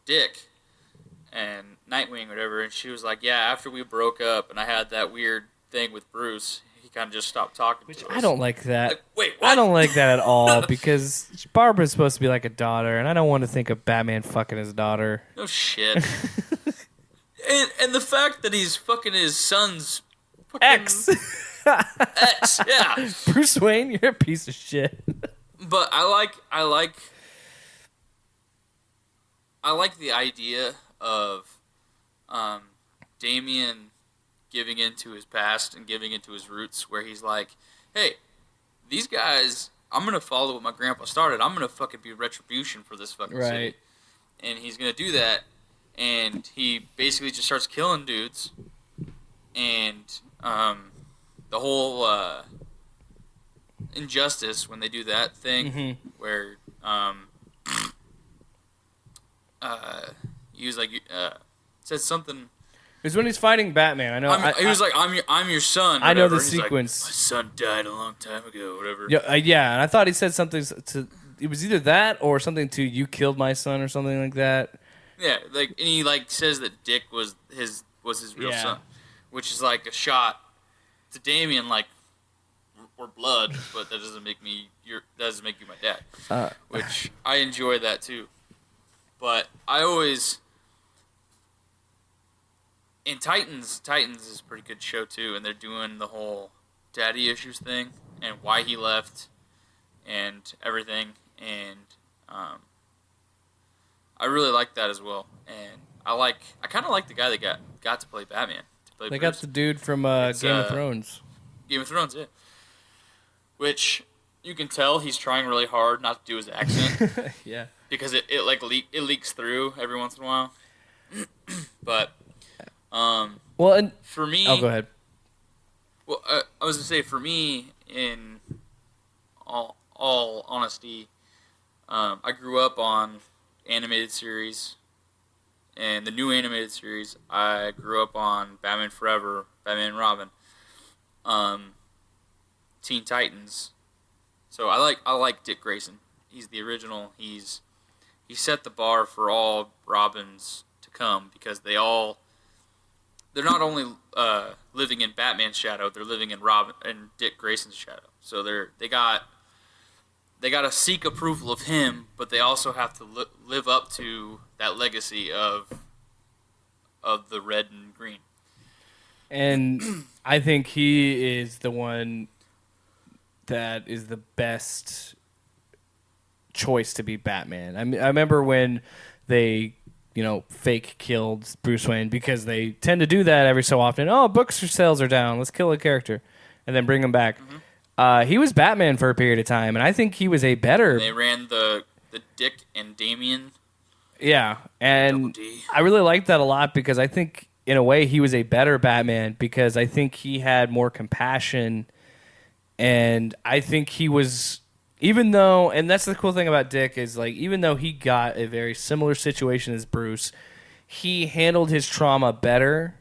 Dick and Nightwing, or whatever," and she was like, "Yeah, after we broke up and I had that weird thing with Bruce, he kind of just stopped talking to us." I don't like that. Like, wait, what? I don't like that at all because Barbara's supposed to be like a daughter, and I don't want to think of Batman fucking his daughter. No shit. and the fact that he's fucking his son's fucking X. X, yeah. Bruce Wayne, you're a piece of shit. But I like the idea of Damian giving into his past and giving into his roots, where he's like, hey, these guys, I'm going to follow what my grandpa started. I'm going to fucking be retribution for this fucking city. And he's going to do that, and he basically just starts killing dudes, and the whole injustice when they do that thing, where he was like, said something. It was when he's fighting Batman. I know. He was like, I'm your son. I know the and he's sequence. Like, my son died a long time ago, whatever. Yeah, and I thought he said something to. It was either that or something to "you killed my son" or something like that. Yeah, like, and he like says that Dick was his real son, which is like a shot to Damien, like, we're blood, but that doesn't make me you my dad. Which I enjoy that too. But I always in Titans is a pretty good show too, and they're doing the whole daddy issues thing and why he left and everything, and I really like that as well. And I kind of like the guy that got to play Batman. They got the dude from Game of Thrones. Game of Thrones, yeah. Which you can tell he's trying really hard not to do his accent. Yeah. Because it leaks through every once in a while. But well, and for me, go ahead. Well, I was gonna say, for me, in all honesty, I grew up on animated series, and the new animated series. I grew up on Batman Forever, Batman and Robin, Teen Titans. So I like Dick Grayson. He's the original. He set the bar for all Robins to come, because they're not only living in Batman's shadow, they're living in Robin and Dick Grayson's shadow. So they got to seek approval of him, but they also have to live up to that legacy of the red and green. And I think he is the one that is the best choice to be Batman. I remember when they, fake killed Bruce Wayne, because they tend to do that every so often. Oh, book sales are down. Let's kill a character, and then bring him back. He was Batman for a period of time, and I think he was a better. And they ran the Dick and Damien. Yeah, and I really liked that a lot, because I think in a way he was a better Batman, because I think he had more compassion, and I think he was. Even though, and that's the cool thing about Dick, is like, even though he got a very similar situation as Bruce, he handled his trauma better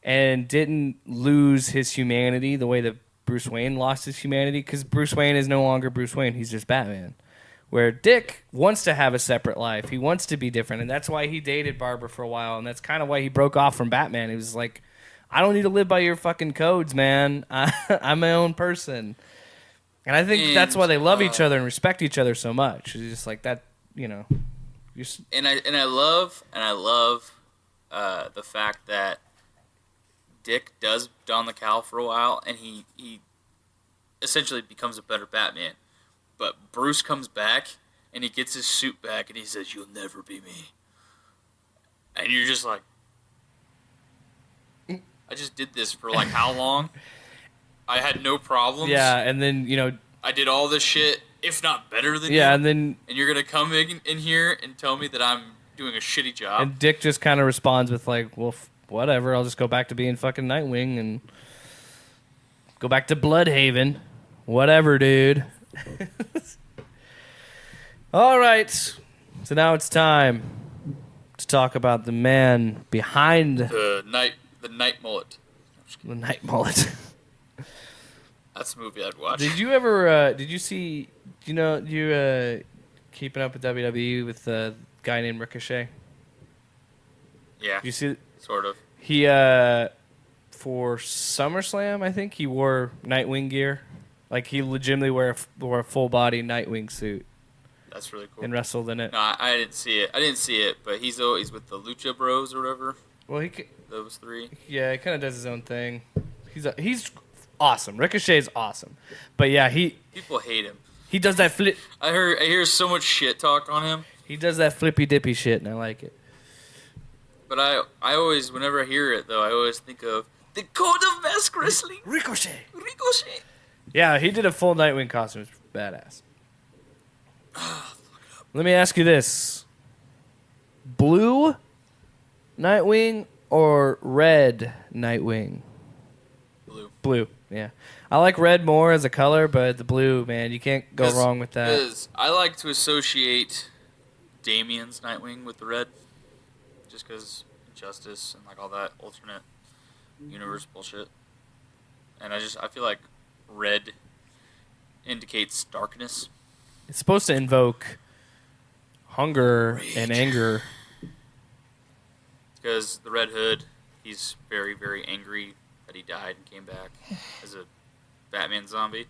and didn't lose his humanity the way that Bruce Wayne lost his humanity, because Bruce Wayne is no longer Bruce Wayne. He's just Batman. Where Dick wants to have a separate life. He wants to be different, and that's why he dated Barbara for a while, and that's kind of why he broke off from Batman. He was like, I don't need to live by your fucking codes, man. I'm my own person. And I think that's why they love each other and respect each other so much. It's just like that, And I love the fact that Dick does don the cowl for a while, and he essentially becomes a better Batman. But Bruce comes back, and he gets his suit back, and he says, "You'll never be me." And you're just like, I just did this for like how long? I had no problems. Yeah, and then, I did all this shit, if not better than you. Yeah, and then... And you're going to come in here and tell me that I'm doing a shitty job? And Dick just kind of responds with like, well, whatever, I'll just go back to being fucking Nightwing and go back to Bloodhaven. Whatever, dude. All right. So now it's time to talk about the man behind... The night mullet. The night mullet. That's the movie I'd watch. Did you ever, did you see, you keeping up with WWE with the guy named Ricochet? Yeah. Did you see? Sort of. He, for SummerSlam, I think, he wore Nightwing gear. Like, he legitimately wore a full-body Nightwing suit. That's really cool. And wrestled in it. No, I didn't see it. But he's always with the Lucha Bros or whatever. Well, those three. Yeah, he kind of does his own thing. He's awesome. Ricochet's awesome. But yeah, people hate him. He does that flip. I hear so much shit talk on him. He does that flippy dippy shit, and I like it. But I always, whenever I hear it though, I always think of The Code of Mask Wrestling. Ricochet. Ricochet. Yeah, he did a full Nightwing costume. It's badass. Let me ask you this. Blue Nightwing or red Nightwing? Blue. Blue, yeah. I like red more as a color, but the blue, man, you can't go wrong with that. Because I like to associate Damien's Nightwing with the red. Just because Injustice and like all that alternate universe bullshit. And I feel like red indicates darkness. It's supposed to invoke hunger and anger. Because the Red Hood, he's very, very angry that he died and came back as a Batman zombie.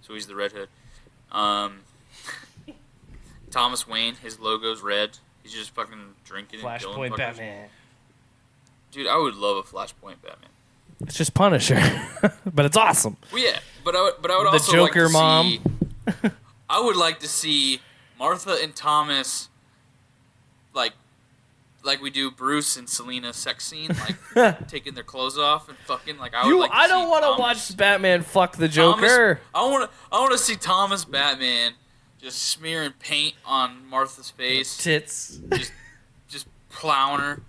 So he's the Red Hood. Thomas Wayne, his logo's red. He's just fucking drinking and killing Flashpoint fuckers. Batman. Dude, I would love a Flashpoint Batman. It's just Punisher, but it's awesome. Well, yeah, but I would also the Joker like to mom. See, I would like to see Martha and Thomas, like we do Bruce and Selena sex scene, like taking their clothes off and fucking like I would like. I don't want to watch Batman fuck the Joker. I want to see Thomas Batman just smearing paint on Martha's face, Tits. just plowing her.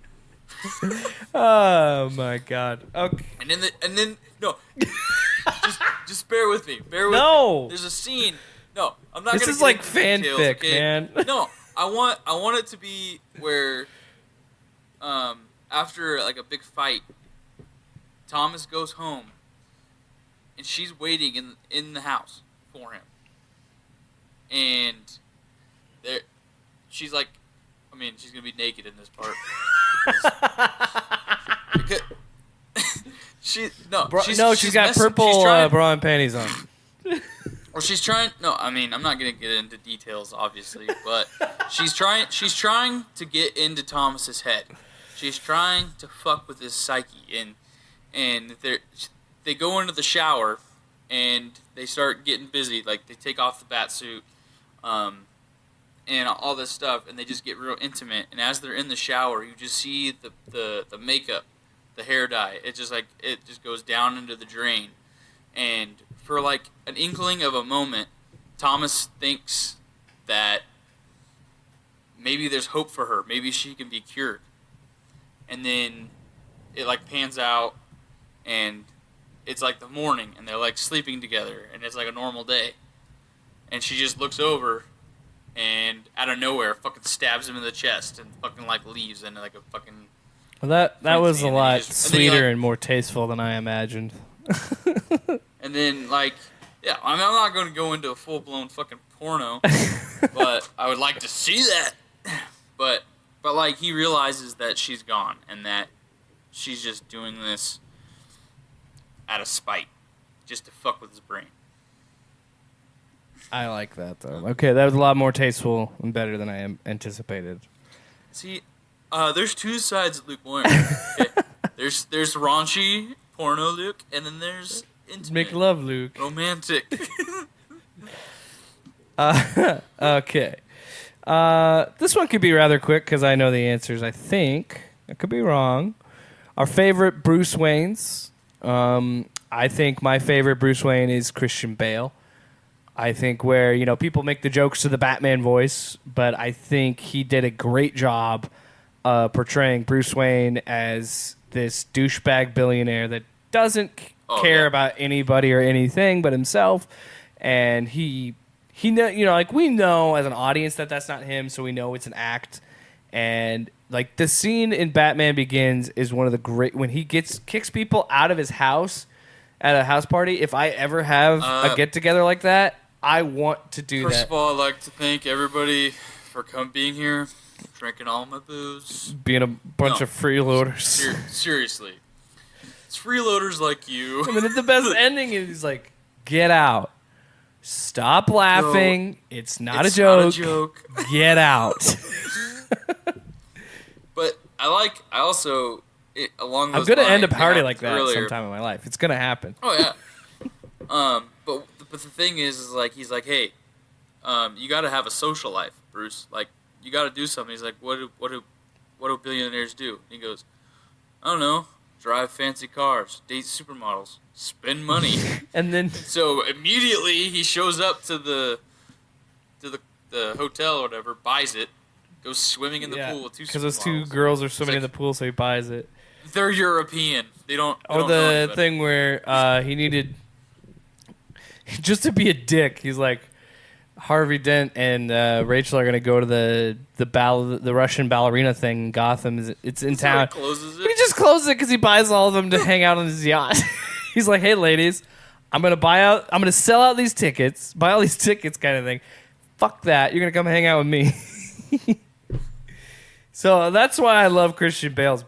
Oh my god. Okay. And then no, just bear with me. No. Me. There's a scene. No, I'm not. This gonna is get like into details, fanfic, okay? man. No, I want it to be where, after like a big fight, Thomas goes home, and she's waiting in the house for him, and there, she's like, I mean, she's gonna be naked in this part. She's got purple bra and panties on. Or she's trying. No, I mean, I'm not gonna get into details, obviously, but she's trying to get into Thomas's head. She's trying to fuck with his psyche, and they go into the shower, and they start getting busy. Like they take off the bat suit, and all this stuff, and they just get real intimate. And as they're in the shower, you just see the makeup, the hair dye. It just goes down into the drain, and for like an inkling of a moment, Thomas thinks that maybe there's hope for her. Maybe she can be cured. And then it like pans out, and it's like the morning, and they're like sleeping together, and it's like a normal day. And she just looks over, and out of nowhere, fucking stabs him in the chest, and fucking like leaves, and like a fucking. Well, that was a lot sweeter like, and more tasteful than I imagined. And then like, yeah, I mean, I'm not going to go into a full blown fucking porno, but I would like to see that. But like he realizes that she's gone, and that she's just doing this out of spite, just to fuck with his brain. I like that though. Okay, that was a lot more tasteful and better than I anticipated. See, there's two sides of Luke Williams. Okay? There's raunchy porno Luke, and then there's intimate, Make love, Luke. romantic. Okay. This one could be rather quick because I know the answers. I think I could be wrong. Our favorite Bruce Waynes. I think my favorite Bruce Wayne is Christian Bale. I think where people make the jokes to the Batman voice, but I think he did a great job portraying Bruce Wayne as this douchebag billionaire that doesn't care about anybody or anything but himself, and he like we know as an audience that that's not him, so we know it's an act. And like the scene in Batman Begins is one of the great when he kicks people out of his house at a house party. If I ever have a get together like that, I want to do that. First of all, I'd like to thank everybody for being here, drinking all my booze, being a bunch of freeloaders. Seriously, it's freeloaders like you. I mean, the best ending is he's like, "Get out, stop laughing. No, it's not a joke. Get out." But along those I'm gonna end a party like that earlier. sometime in my life. It's gonna happen. Oh yeah. But the thing is like he's like, hey, you got to have a social life, Bruce. Like you got to do something. He's like, what do billionaires do? And he goes, I don't know, drive fancy cars, date supermodels, spend money. And then So immediately he shows up to the hotel or whatever, buys it, goes swimming in the pool with two supermodels. because those two girls are swimming It's in the pool, so he buys it. They're European. They don't. They Or don't know the anybody. thing where he needed just to be a dick. He's like, Harvey Dent and Rachel are gonna go to the Russian ballerina thing in Gotham. It's in So town. he closes He it. just closes it because he buys all of them to hang out on his yacht. He's like, hey ladies, I'm gonna sell out these tickets, buy all these tickets, kind of thing. Fuck that. You're gonna come hang out with me. So that's why I love Christian Bale's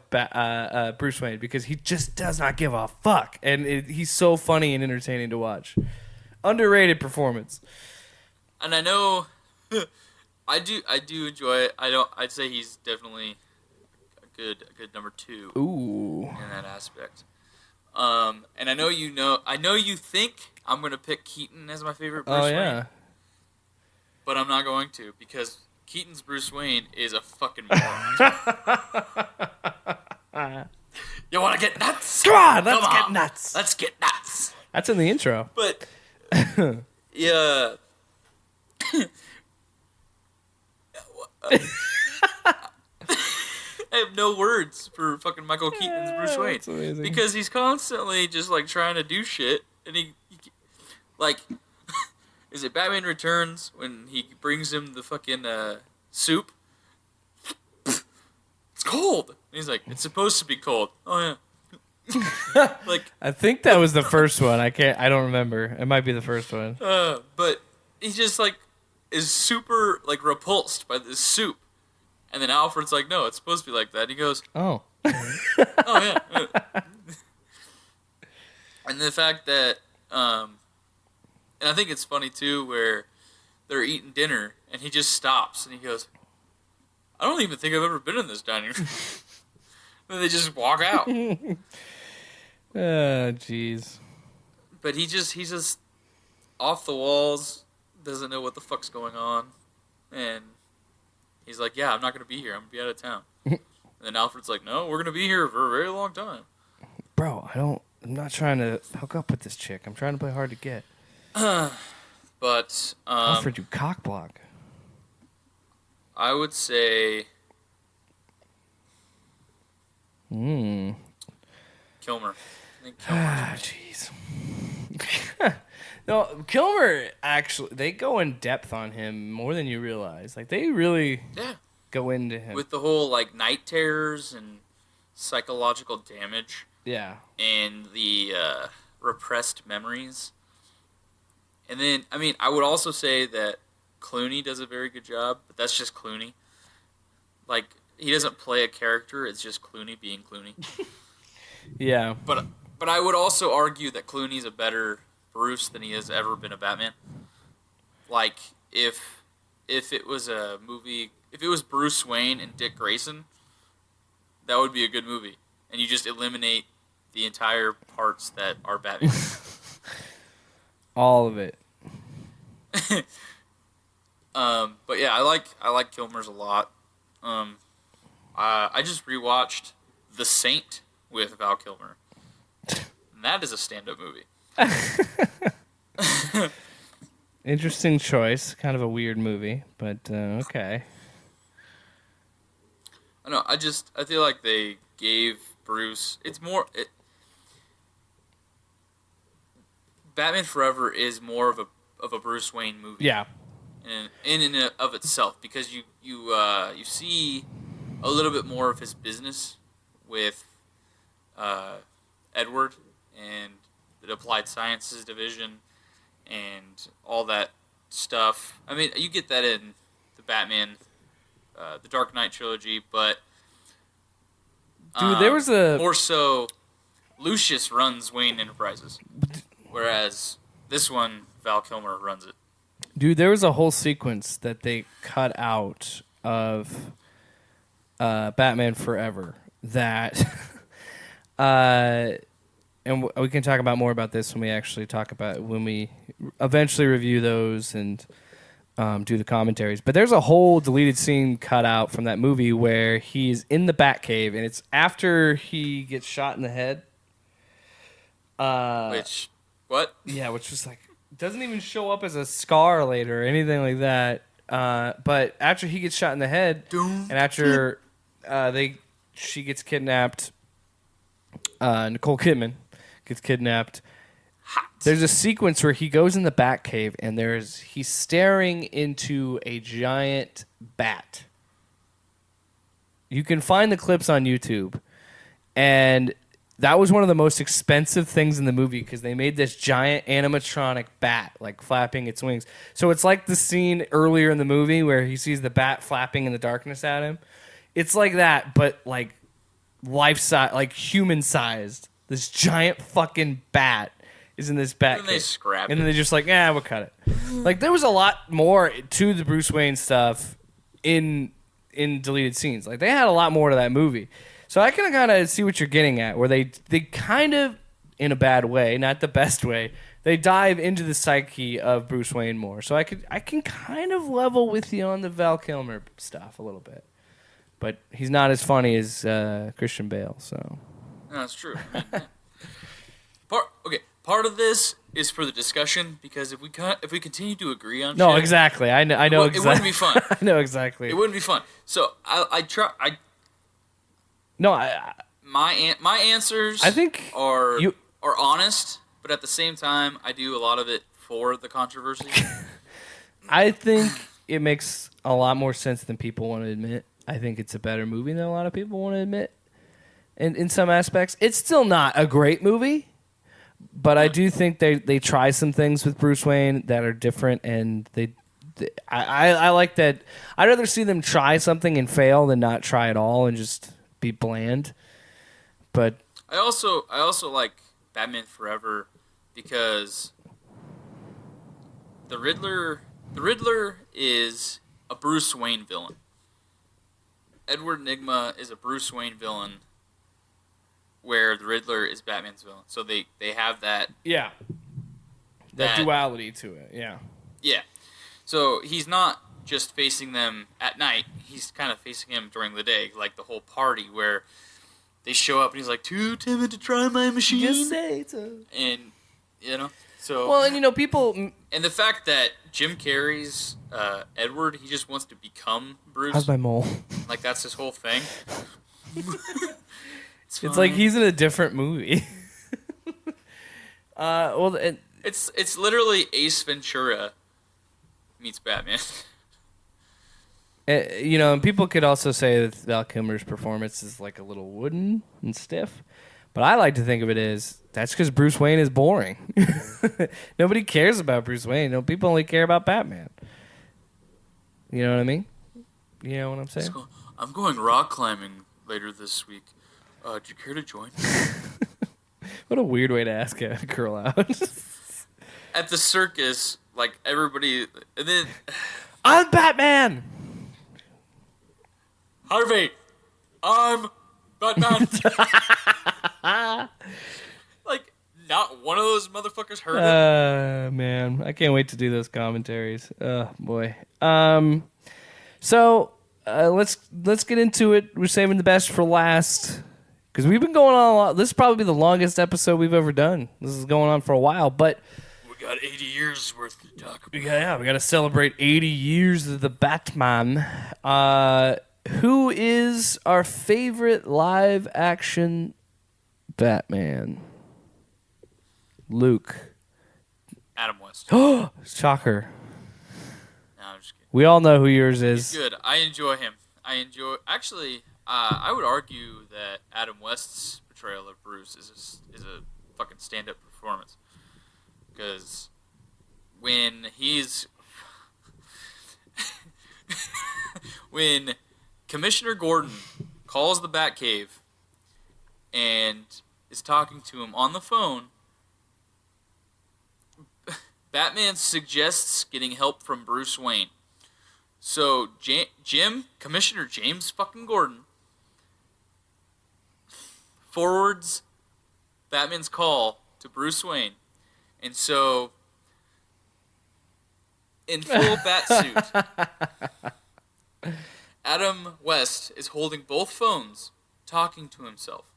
Bruce Wayne, because he just does not give a fuck, and he's so funny and entertaining to watch. Underrated performance. And I know, I do enjoy it. I'd say he's definitely a good number 2 Ooh. in that aspect. And I know you think I'm gonna pick Keaton as my favorite Bruce Wayne, but I'm not going to, because Keaton's Bruce Wayne is a fucking moron. You want to get nuts? Come on, let's Come get on. nuts. Let's get nuts. That's in the intro. But yeah. I have no words for fucking Michael Keaton's Bruce Wayne. That's amazing. Because he's constantly just like trying to do shit, and he like, is it Batman Returns when he brings him the fucking soup? It's cold. And he's like, it's supposed to be cold. Oh yeah. Like, I think that was the first one. I don't remember. It might be the first one. but he just like is super like repulsed by this soup, and then Alfred's like, no, it's supposed to be like that. And he goes, Oh. oh yeah. And the fact that, and I think it's funny too, where they're eating dinner and he just stops and he goes, I don't even think I've ever been in this dining room. And they just walk out. Jeez. But he's just off the walls, doesn't know what the fuck's going on, and he's like, yeah, I'm not going to be here. I'm going to be out of town. And then Alfred's like, no, we're going to be here for a very long time. Bro, I'm not trying to hook up with this chick. I'm trying to play hard to get. But Alfred, you cockblock. I would say Hmm. Kilmer. I think Kilmer. Jeez. No, Kilmer, actually, they go in depth on him more than you realize. Like, they really Yeah. go into him. With the whole, like, night terrors and psychological damage Yeah. and the repressed memories. And then, I mean, I would also say that Clooney does a very good job, but that's just Clooney. Like, he doesn't play a character, it's just Clooney being Clooney. Yeah. But I would also argue that Clooney's a better Bruce than he has ever been a Batman. Like, if it was a movie, if it was Bruce Wayne and Dick Grayson, that would be a good movie. And you just eliminate the entire parts that are Batman. All of it. But yeah, I like Kilmer's a lot. I just rewatched The Saint with Val Kilmer. And that is a stand-up movie. Interesting choice. Kind of a weird movie, but okay. I know. I feel like they gave Bruce. Batman Forever is more of a Bruce Wayne movie. Yeah. In and of itself, because you see a little bit more of his business with Edward and the Applied Sciences Division and all that stuff. I mean, you get that in the Batman, the Dark Knight trilogy, but Dude, there was a... more so Lucius runs Wayne Enterprises, whereas this one Val Kilmer runs it. Dude, there was a whole sequence that they cut out of Batman Forever that... and we can talk about more about this when we actually when we eventually review those. And do the commentaries. But there's a whole deleted scene cut out from that movie where he's in the Batcave, and it's after he gets shot in the head. What? Yeah, which was like doesn't even show up as a scar later or anything like that. But after he gets shot in the head, and after she gets kidnapped, Nicole Kidman gets kidnapped. There's a sequence where he goes in the Batcave and he's staring into a giant bat. You can find the clips on YouTube, and that was one of the most expensive things in the movie because they made this giant animatronic bat like flapping its wings. So it's like the scene earlier in the movie where he sees the bat flapping in the darkness at him. It's like that, but like life size, like human sized. This giant fucking bat is in this bat. And they scrap and then they're just like, we'll cut it. Like there was a lot more to the Bruce Wayne stuff in deleted scenes. Like they had a lot more to that movie. So I can kind of see what you're getting at, where they kind of, in a bad way, not the best way, they dive into the psyche of Bruce Wayne more. So I can kind of level with you on the Val Kilmer stuff a little bit, but he's not as funny as Christian Bale. So no, that's true. I mean, part of this is for the discussion because if we continue to agree on shit, exactly. I know exactly. It wouldn't be fun. I know exactly. It wouldn't be fun. So my answers I think are honest, but at the same time, I do a lot of it for the controversy. I think it makes a lot more sense than people want to admit. I think it's a better movie than a lot of people want to admit. And in some aspects, it's still not a great movie, but I do think they try some things with Bruce Wayne that are different, and I like that. I'd rather see them try something and fail than not try at all and just be bland. But I also like Batman Forever because the Riddler is a Bruce Wayne villain. Edward Nygma is a Bruce Wayne villain, where the Riddler is Batman's villain. So they have that that duality to it. Yeah. So he's not just facing them at night. He's kind of facing him during the day, like the whole party where they show up and he's like, "Too timid to try my machine." Just say so. And so well, and people, and the fact that Jim Carrey's Edward, he just wants to become Bruce. How's my mole? Like that's his whole thing. It's like he's in a different movie. It's literally Ace Ventura meets Batman. And people could also say that Val Kilmer's performance is like a little wooden and stiff, but I like to think of it as that's because Bruce Wayne is boring. Nobody cares about Bruce Wayne. No, people only care about Batman. You know what I mean? You know what I'm saying? I'm going rock climbing later this week. Do you care to join? What a weird way to ask a girl out. At the circus, like everybody, and then I'm Batman. Harvey, I'm Batman. Like, not one of those motherfuckers heard it. Man, I can't wait to do those commentaries. Oh boy. So let's get into it. We're saving the best for last because we've been going on a lot. This is probably the longest episode we've ever done. This is going on for a while, but we got 80 years worth to talk about. We got to celebrate 80 years of the Batman. Who is our favorite live action Batman? Luke. Adam West. Oh, shocker. No, I'm just kidding. We all know who yours is. He's good. I enjoy him. Actually, I would argue that Adam West's portrayal of Bruce is a fucking stand-up performance. Because when when Commissioner Gordon calls the Batcave and is talking to him on the phone, Batman suggests getting help from Bruce Wayne. So Commissioner James fucking Gordon, forwards Batman's call to Bruce Wayne. And so in full bat suit. Adam West is holding both phones, talking to himself.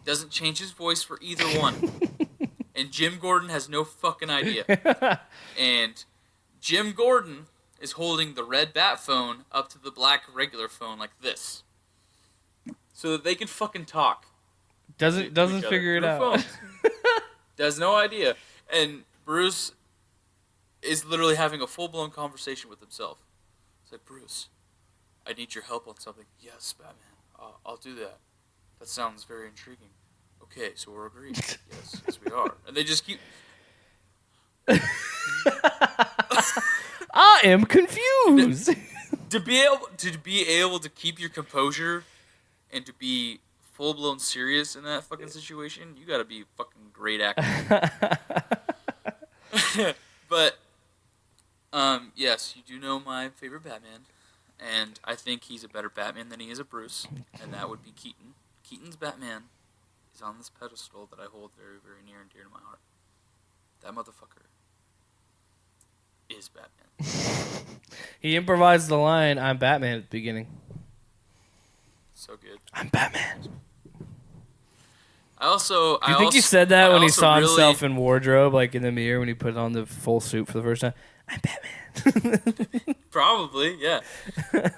Doesn't change his voice for either one. And Jim Gordon has no fucking idea. And Jim Gordon is holding the red bat phone up to the black regular phone like this. So that they can fucking talk. Doesn't figure it out. Has no idea. And Bruce is literally having a full-blown conversation with himself. It's like, Bruce, I need your help on something. Yes, Batman. I'll do that. That sounds very intriguing. Okay, so we're agreed. Yes, we are. And they just keep... I am confused. To be able to keep your composure and to be full-blown serious in that fucking situation, you gotta be a fucking great actor. But, yes, you do know my favorite Batman, and I think he's a better Batman than he is a Bruce, and that would be Keaton. Keaton's Batman is on this pedestal that I hold very, very near and dear to my heart. That motherfucker is Batman. He improvised the line, I'm Batman, at the beginning. So good. I'm Batman. Do you think he said that when he saw himself in wardrobe, like in the mirror, when he put on the full suit for the first time? I'm Batman. Probably, yeah.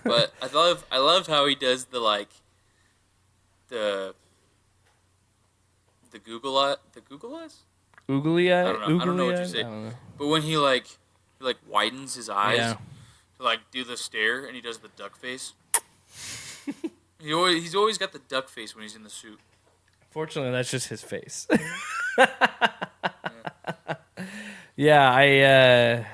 But I loved how he does the Google eyes. Oogly eye? I don't know what you say. But when he widens his eyes to do the stare, and he does the duck face. He's always got the duck face when he's in the suit. Fortunately, that's just his face. Yeah, I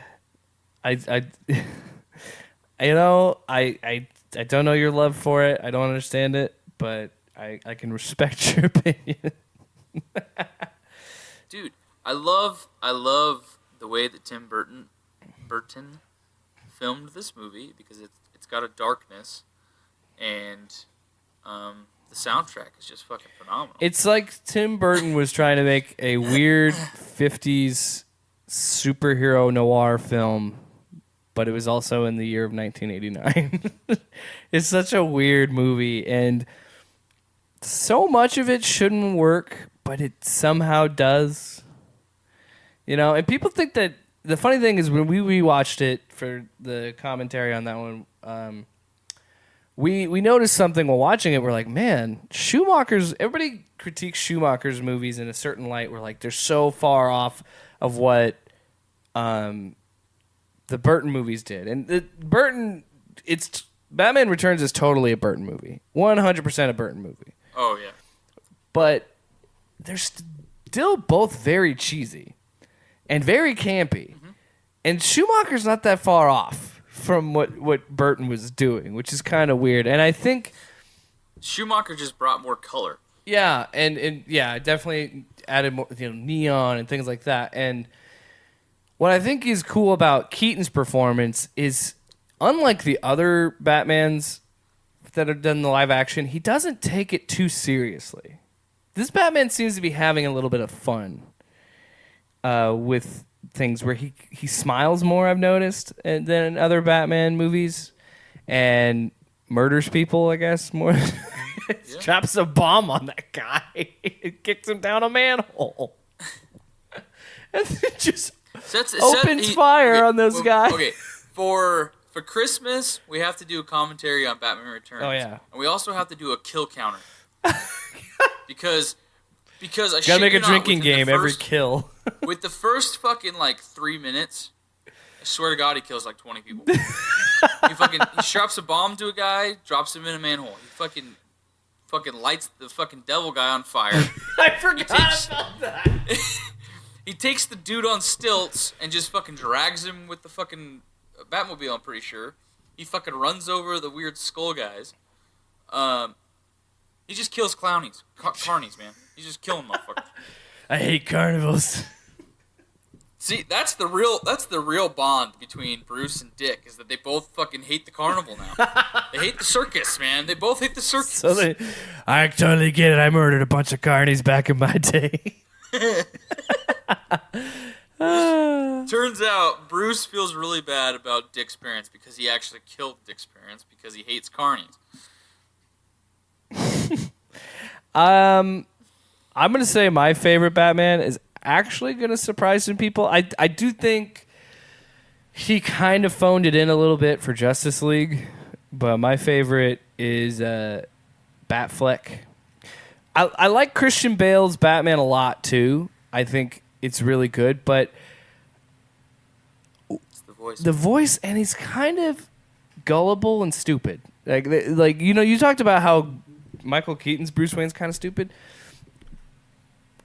don't know your love for it. I don't understand it, but I can respect your opinion. Dude, I love the way that Tim Burton filmed this movie because it's got a darkness, and the soundtrack is just fucking phenomenal. It's like Tim Burton was trying to make a weird 50s superhero noir film, but it was also in the year of 1989. It's such a weird movie, and so much of it shouldn't work, but it somehow does. You know, and people think that the funny thing is when we rewatched it for the commentary on that one, we noticed something while watching it. We're like, man, everybody critiques Schumacher's movies in a certain light. We're like, they're so far off of what the Burton movies did. And Batman Returns is totally a Burton movie. 100% a Burton movie. Oh, yeah. But they're still both very cheesy and very campy. Mm-hmm. And Schumacher's not that far off from what Burton was doing, which is kind of weird. And I think Schumacher just brought more color. Yeah, and yeah, definitely added more, neon and things like that. And what I think is cool about Keaton's performance is, unlike the other Batmans that have done the live action, he doesn't take it too seriously. This Batman seems to be having a little bit of fun with things where he smiles more, I've noticed, than in other Batman movies, and murders people, I guess, more. Drops a bomb on that guy. It kicks him down a manhole. And then just opens fire on those guys. Okay, for Christmas, we have to do a commentary on Batman Returns. Oh, yeah. And we also have to do a kill counter. because I gotta make a drinking game every kill. With the first fucking 3 minutes, I swear to God, he kills 20 people. He straps a bomb to a guy, drops him in a manhole. He fucking lights the fucking devil guy on fire. I forgot about that. He takes the dude on stilts and just fucking drags him with the fucking Batmobile, I'm pretty sure. He fucking runs over the weird skull guys. He just kills clownies. Carnies, man. He's just killing motherfuckers. I hate carnivals. See, that's the real bond between Bruce and Dick, is that they both fucking hate the carnival now. They hate the circus, man. They both hate the circus. So I totally get it. I murdered a bunch of carnies back in my day. Turns out Bruce feels really bad about Dick's parents because he actually killed Dick's parents because he hates carnies. I'm going to say my favorite Batman is actually going to surprise some people. I do think he kind of phoned it in a little bit for Justice League, but my favorite is Batfleck. I like Christian Bale's Batman a lot, too. I think it's really good, but It's the voice. the voice, and he's kind of gullible and stupid. Like you talked about how Michael Keaton's Bruce Wayne's kind of stupid.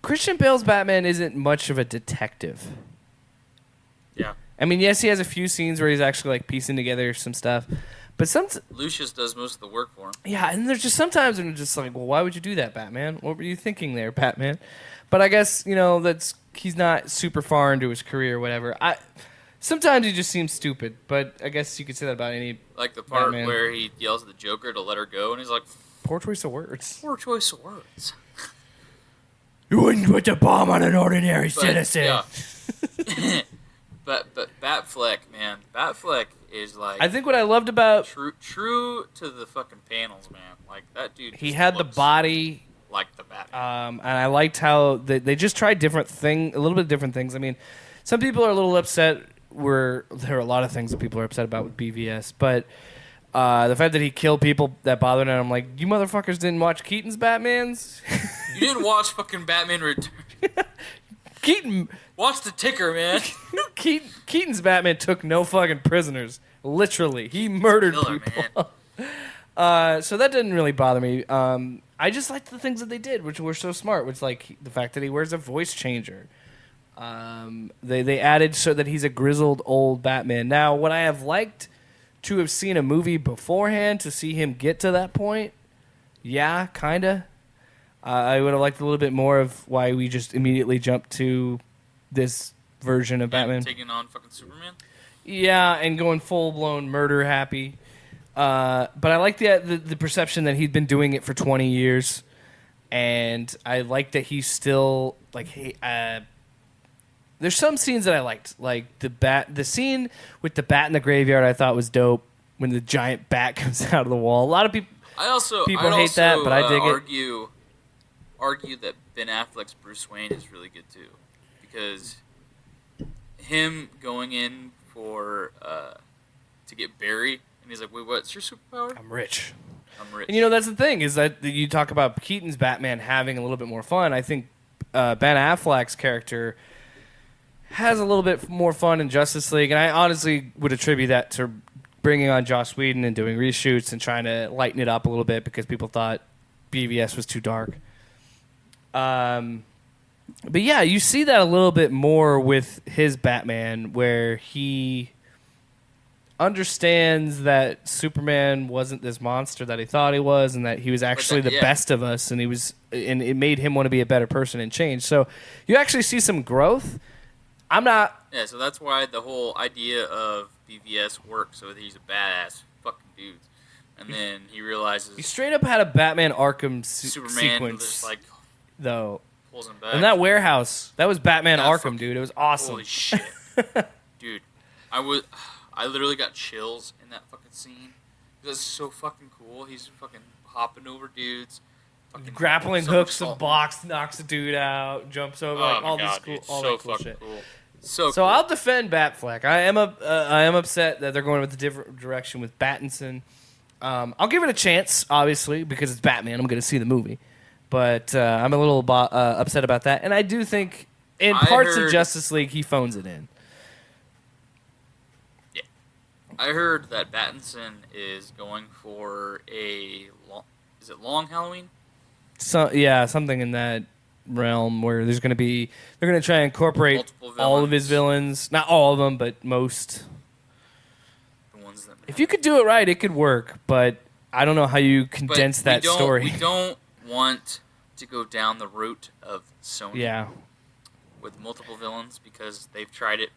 Christian Bale's Batman isn't much of a detective. Yeah. I mean, yes, he has a few scenes where he's actually like piecing together some stuff, but Lucius does most of the work for him. yeah, and there's just sometimes when it's just like, well, why would you do that, Batman? What were you thinking there, Batman? But I guess that's he's not super far into his career or whatever. Sometimes he just seems stupid, but I guess you could say that about any Like the part Batman. where he yells at the Joker to let her go, and he's like, poor choice of words. poor choice of words. You wouldn't put the bomb on an ordinary citizen. Yeah. but Batfleck, man. Batfleck is like I think what I loved about true to the fucking panels, man. Like that dude. he just had the looks body, like the Batman. and I liked how they just tried a little bit different things. I mean, some people are a little upset. There are a lot of things that people are upset about with BVS, but the fact that he killed people that bothered him, I'm like, you motherfuckers didn't watch Keaton's Batmans? You didn't watch fucking Batman Return. Keaton. Watch the ticker, man. Keaton's Batman took no fucking prisoners. Literally, he murdered Killer, people. So that didn't really bother me. I just liked the things that they did, which were so smart. Which like the fact that he wears a voice changer. They added so that he's a grizzled old Batman. Now, would I have liked to have seen a movie beforehand to see him get to that point? Yeah, kinda. I would have liked a little bit more of why we just immediately jumped to this version of Batman. Taking on fucking Superman. Yeah, and going full blown murder happy. But I like the perception that he'd been doing it for 20 years, and I like that he's still like, hey. There's some scenes that I liked, like the scene with the bat in the graveyard. I thought was dope when the giant bat comes out of the wall. A lot of people hate that, but I dig it. Argue that Ben Affleck's Bruce Wayne is really good too, because him going in for to get Barry, and he's like, "Wait, what's your superpower?" I'm rich. I'm rich. And that's the thing is that you talk about Keaton's Batman having a little bit more fun. I think Ben Affleck's character has a little bit more fun in Justice League, and I honestly would attribute that to bringing on Joss Whedon and doing reshoots and trying to lighten it up a little bit because people thought BVS was too dark. But yeah, you see that a little bit more with his Batman, where he understands that Superman wasn't this monster that he thought he was, and that he was actually the best of us, and it made him want to be a better person and change. So you actually see some growth. Yeah, so that's why the whole idea of BVS works, so that he's a badass fucking dude. And then he realizes He straight up had a Batman Arkham Superman sequence, just like though. pulls him back. In that warehouse, that was Batman That Arkham, fucking- dude. It was awesome. Holy shit, dude! I literally got chills in that fucking scene. That's so fucking cool. He's fucking hopping over dudes, fucking Grappling hooks the somersaulting. box, knocks a dude out, jumps over, Oh like my all God, this cool, dude. all So that cool fucking shit. cool. So So cool. I'll defend Batfleck. I am upset that they're going with a different direction with Pattinson. I'll give it a chance, obviously, because it's Batman. I'm going to see the movie, but I'm a little upset about that. And I do think in parts of Justice League he phones it in. Yeah, I heard that Pattinson is going for is it Long Halloween? So yeah, something in that realm where they're going to try and incorporate Multiple all of his villains. villains, not all of them, but most. The ones that If you could do it right, it could work, but I don't know how you condense that story. We don't want to go down the route of Sony Yeah. with multiple villains because they've tried it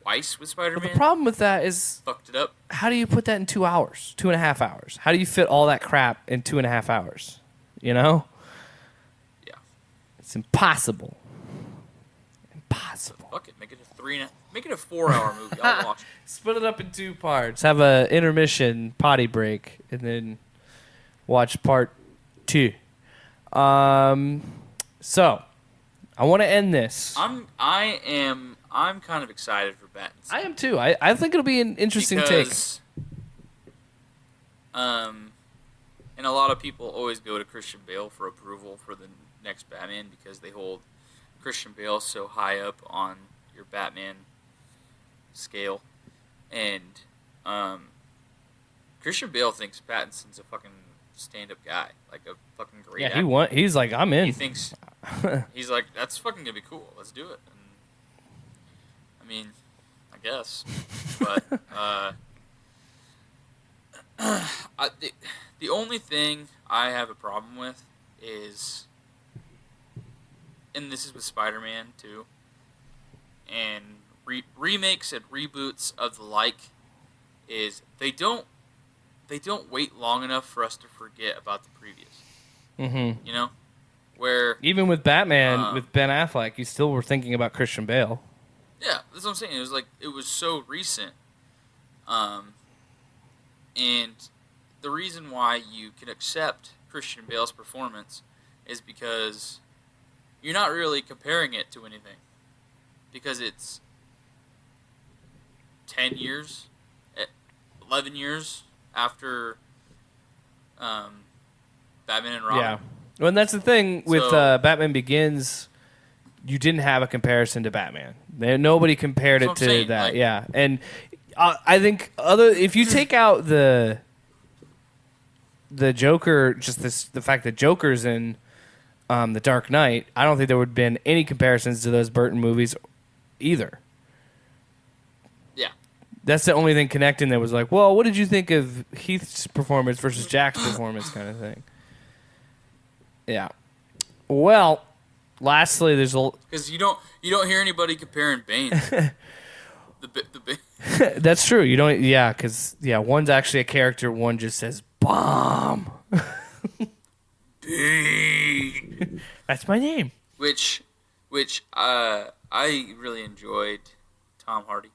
twice with But Spider-Man. the problem with that is, Fucked it up. how do you put that in 2 hours, 2.5 hours? How do you fit all that crap in 2.5 hours? You know? Yeah. It's impossible. Impossible. Fuck it, make it a Make it a 4-hour movie. I'll watch it. Split it up in 2 parts. Have a intermission potty break, and then watch part 2. So I want to end this. I'm kind of excited for Batman. I am too. I think it'll be an interesting because, and a lot of people always go to Christian Bale for approval for the next Batman because they hold Christian Bale so high up on your Batman scale, and Christian Bale thinks Pattinson's a fucking stand-up guy, like a fucking great actor. Yeah, he's like, I'm in. He thinks he's like, that's fucking gonna be cool. Let's do it. And, I mean, I guess, but the only thing I have a problem with is, and this is with Spider-Man too, and remakes and reboots of the like, is they don't wait long enough for us to forget about the previous. Mm-hmm. You know, where even with Batman with Ben Affleck, you still were thinking about Christian Bale. Yeah, that's what I'm saying. It was so recent, and the reason why you can accept Christian Bale's performance is because you're not really comparing it to anything, because it's 10 years, 11 years after Batman and Robin. Yeah. Well, and that's the thing with Batman Begins. You didn't have a comparison to Batman. Nobody compared it to that. Like, yeah, and I think if you take out the Joker, just the fact that Joker's in the Dark Knight, I don't think there would have been any comparisons to those Burton movies either. Yeah. That's the only thing connecting that was like, well, what did you think of Heath's performance versus Jack's performance kind of thing? Yeah. Well, lastly, there's because you don't hear anybody comparing Bane. the Bane. That's true. You don't. Yeah, because one's actually a character. One just says bomb. Bane. That's my name. Which I really enjoyed Tom Hardy.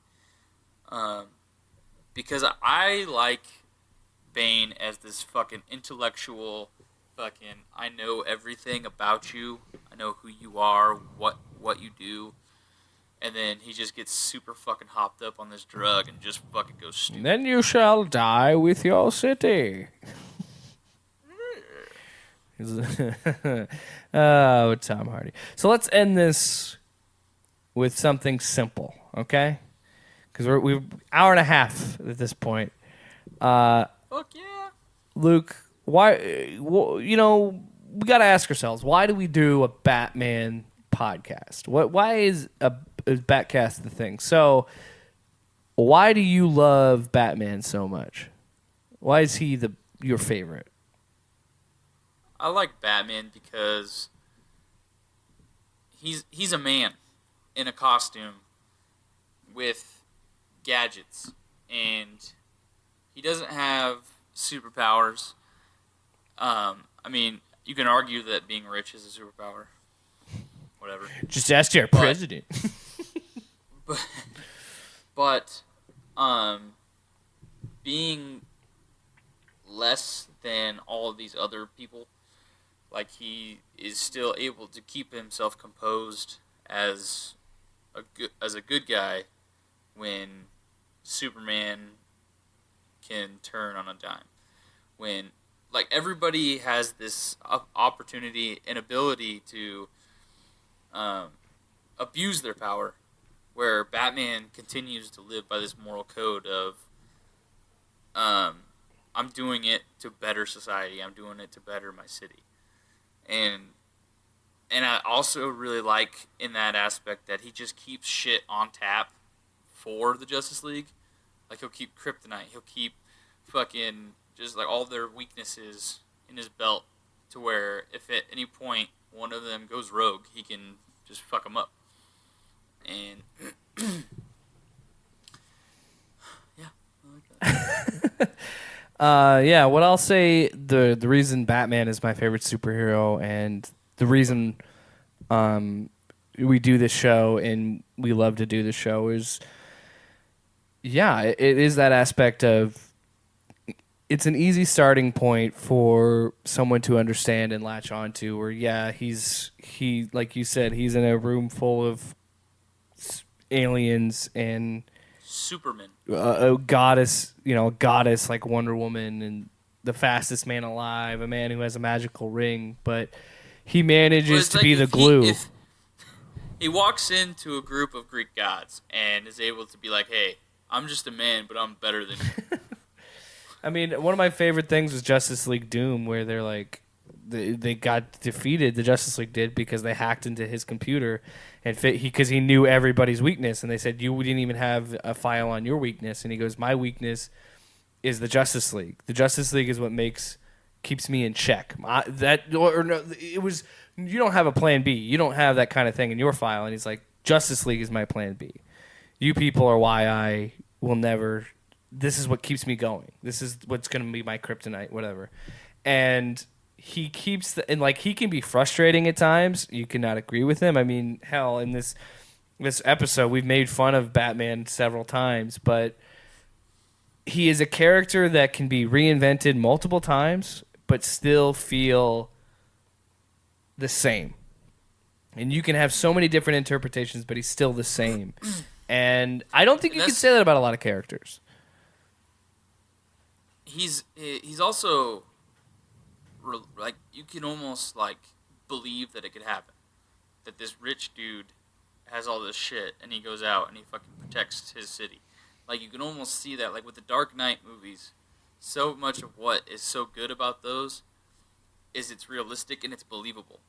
Because I like Bane as this fucking intellectual, fucking, I know everything about you. I know who you are, what you do. And then he just gets super fucking hopped up on this drug and just fucking goes stupid. Then you shall die with your city. Oh, Tom Hardy. So let's end this with something simple, okay? Because we're hour and a half at this point. Fuck yeah. Luke, why? We got to ask ourselves, why do we do a Batman podcast? Why is Batcast the thing? So, why do you love Batman so much? Why is he your favorite? I like Batman because he's a man in a costume with gadgets, and he doesn't have superpowers. I mean, you can argue that being rich is a superpower. Whatever. Just ask your president. But being less than all of these other people, like, he is still able to keep himself composed as a good guy when Superman can turn on a dime. When, like, everybody has this opportunity and ability to abuse their power, where Batman continues to live by this moral code of I'm doing it to better society, I'm doing it to better my city. And I also really like in that aspect that he just keeps shit on tap for the Justice League. Like, he'll keep Kryptonite, he'll keep fucking just like all their weaknesses in his belt, to where if at any point one of them goes rogue, he can just fuck them up. And yeah, I like that. What I'll say, the reason Batman is my favorite superhero, and the reason we do this show and we love to do the show is, it is that aspect of it's an easy starting point for someone to understand and latch onto. Where he like you said, he's in a room full of aliens and Superman, a goddess, a goddess like Wonder Woman, and the fastest man alive, a man who has a magical ring, but he manages to be the glue. If he walks into a group of Greek gods and is able to be like, "Hey, I'm just a man, but I'm better than you." I mean, one of my favorite things was Justice League Doom, where they're like, they got defeated. The Justice League did because they hacked into his computer, and because he knew everybody's weakness, and they said you didn't even have a file on your weakness, and he goes, my weakness is the Justice League. The Justice League is what keeps me in check. It was you don't have a plan B. You don't have that kind of thing in your file, and he's like, Justice League is my plan B. You people are why I will never. This is what keeps me going. This is what's going to be my kryptonite, whatever. And he keeps and like he can be frustrating at times. You cannot agree with him. I mean, hell, in this episode, we've made fun of Batman several times, but he is a character that can be reinvented multiple times, but still feel the same. And you can have so many different interpretations, but he's still the same. And I don't think you can say that about a lot of characters. He's also like you can almost like believe that it could happen, that this rich dude has all this shit and he goes out and he fucking protects his city. Like you can almost see that, like with the Dark Knight movies. So much of what is so good about those is it's realistic and it's believable,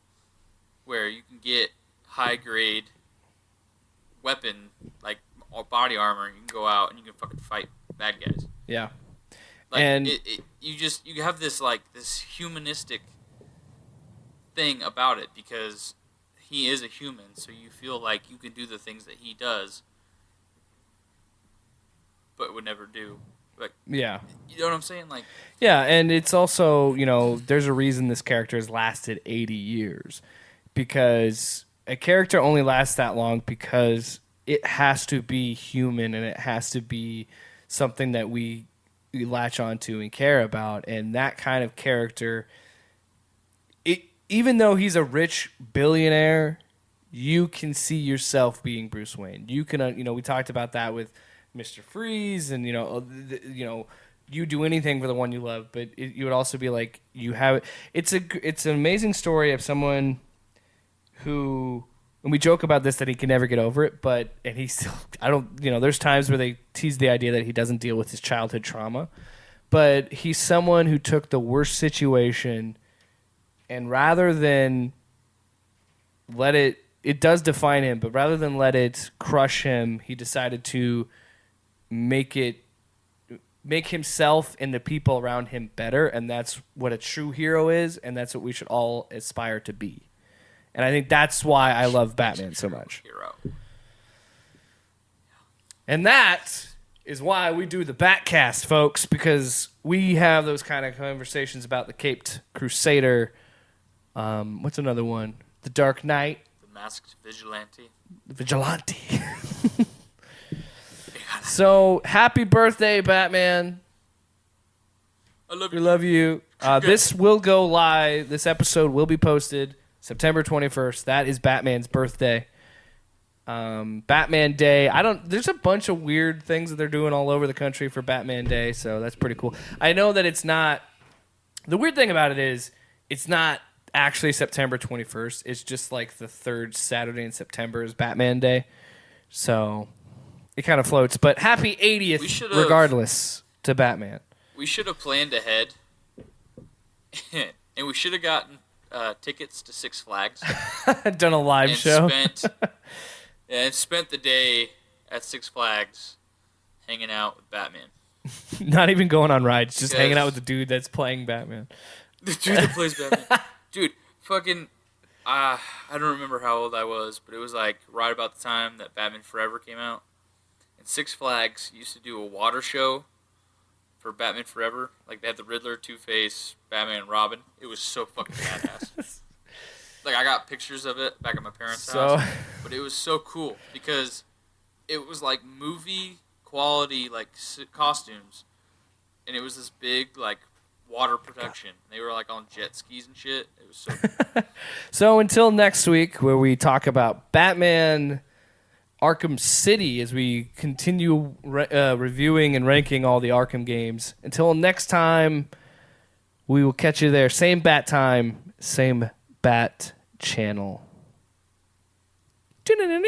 where you can get high grade weapon like body armor, and you can go out and you can fucking fight bad guys. Yeah. Like, and you have this like this humanistic thing about it because he is a human, so you feel like you can do the things that he does, but would never do. Like, yeah, you know what I'm saying? Like, yeah, and it's also there's a reason this character has lasted 80 years, because a character only lasts that long because it has to be human and it has to be something that we latch onto and care about. And that kind of character, even though he's a rich billionaire, you can see yourself being Bruce Wayne. You can, we talked about that with Mr. Freeze, and you do anything for the one you love. But you would also be like, you have it's an amazing story of someone who. And we joke about this that he can never get over it, and he still, there's times where they tease the idea that he doesn't deal with his childhood trauma, but he's someone who took the worst situation, and rather than let it does define him, but rather than let it crush him, he decided to make himself and the people around him better, and that's what a true hero is, and that's what we should all aspire to be. And I think that's why I love Batman so much. Hero. And that is why we do the Batcast, folks, because we have those kind of conversations about the Caped Crusader. What's another one? The Dark Knight. The Masked Vigilante. The Vigilante. So, happy birthday, Batman. I love We you. love you. This will go live. This episode will be posted September 21st. That is Batman's birthday. Batman Day. There's a bunch of weird things that they're doing all over the country for Batman Day, so that's pretty cool. I know that it's not. The weird thing about it is it's not actually September 21st. It's just like the third Saturday in September is Batman Day. So it kind of floats. But happy 80th regardless to Batman. We should have planned ahead, and we should have gotten tickets to Six Flags. Done a live show. Spent the day at Six Flags hanging out with Batman. Not even going on rides, just hanging out with the dude that's playing Batman. The dude that plays Batman. Dude, fucking, I don't remember how old I was, but it was like right about the time that Batman Forever came out. And Six Flags used to do a water show for Batman Forever. Like, they had the Riddler, Two-Face, Batman, and Robin. It was so fucking badass. Like, I got pictures of it back at my parents' So- house. But it was so cool because it was like movie quality, like costumes. And it was this big, like, water protection. They were like on jet skis and shit. It was so cool. So until next week, where we talk about Batman Arkham City as we continue reviewing and ranking all the Arkham games. Until next time, we will catch you there. Same bat time, same bat channel. Baby.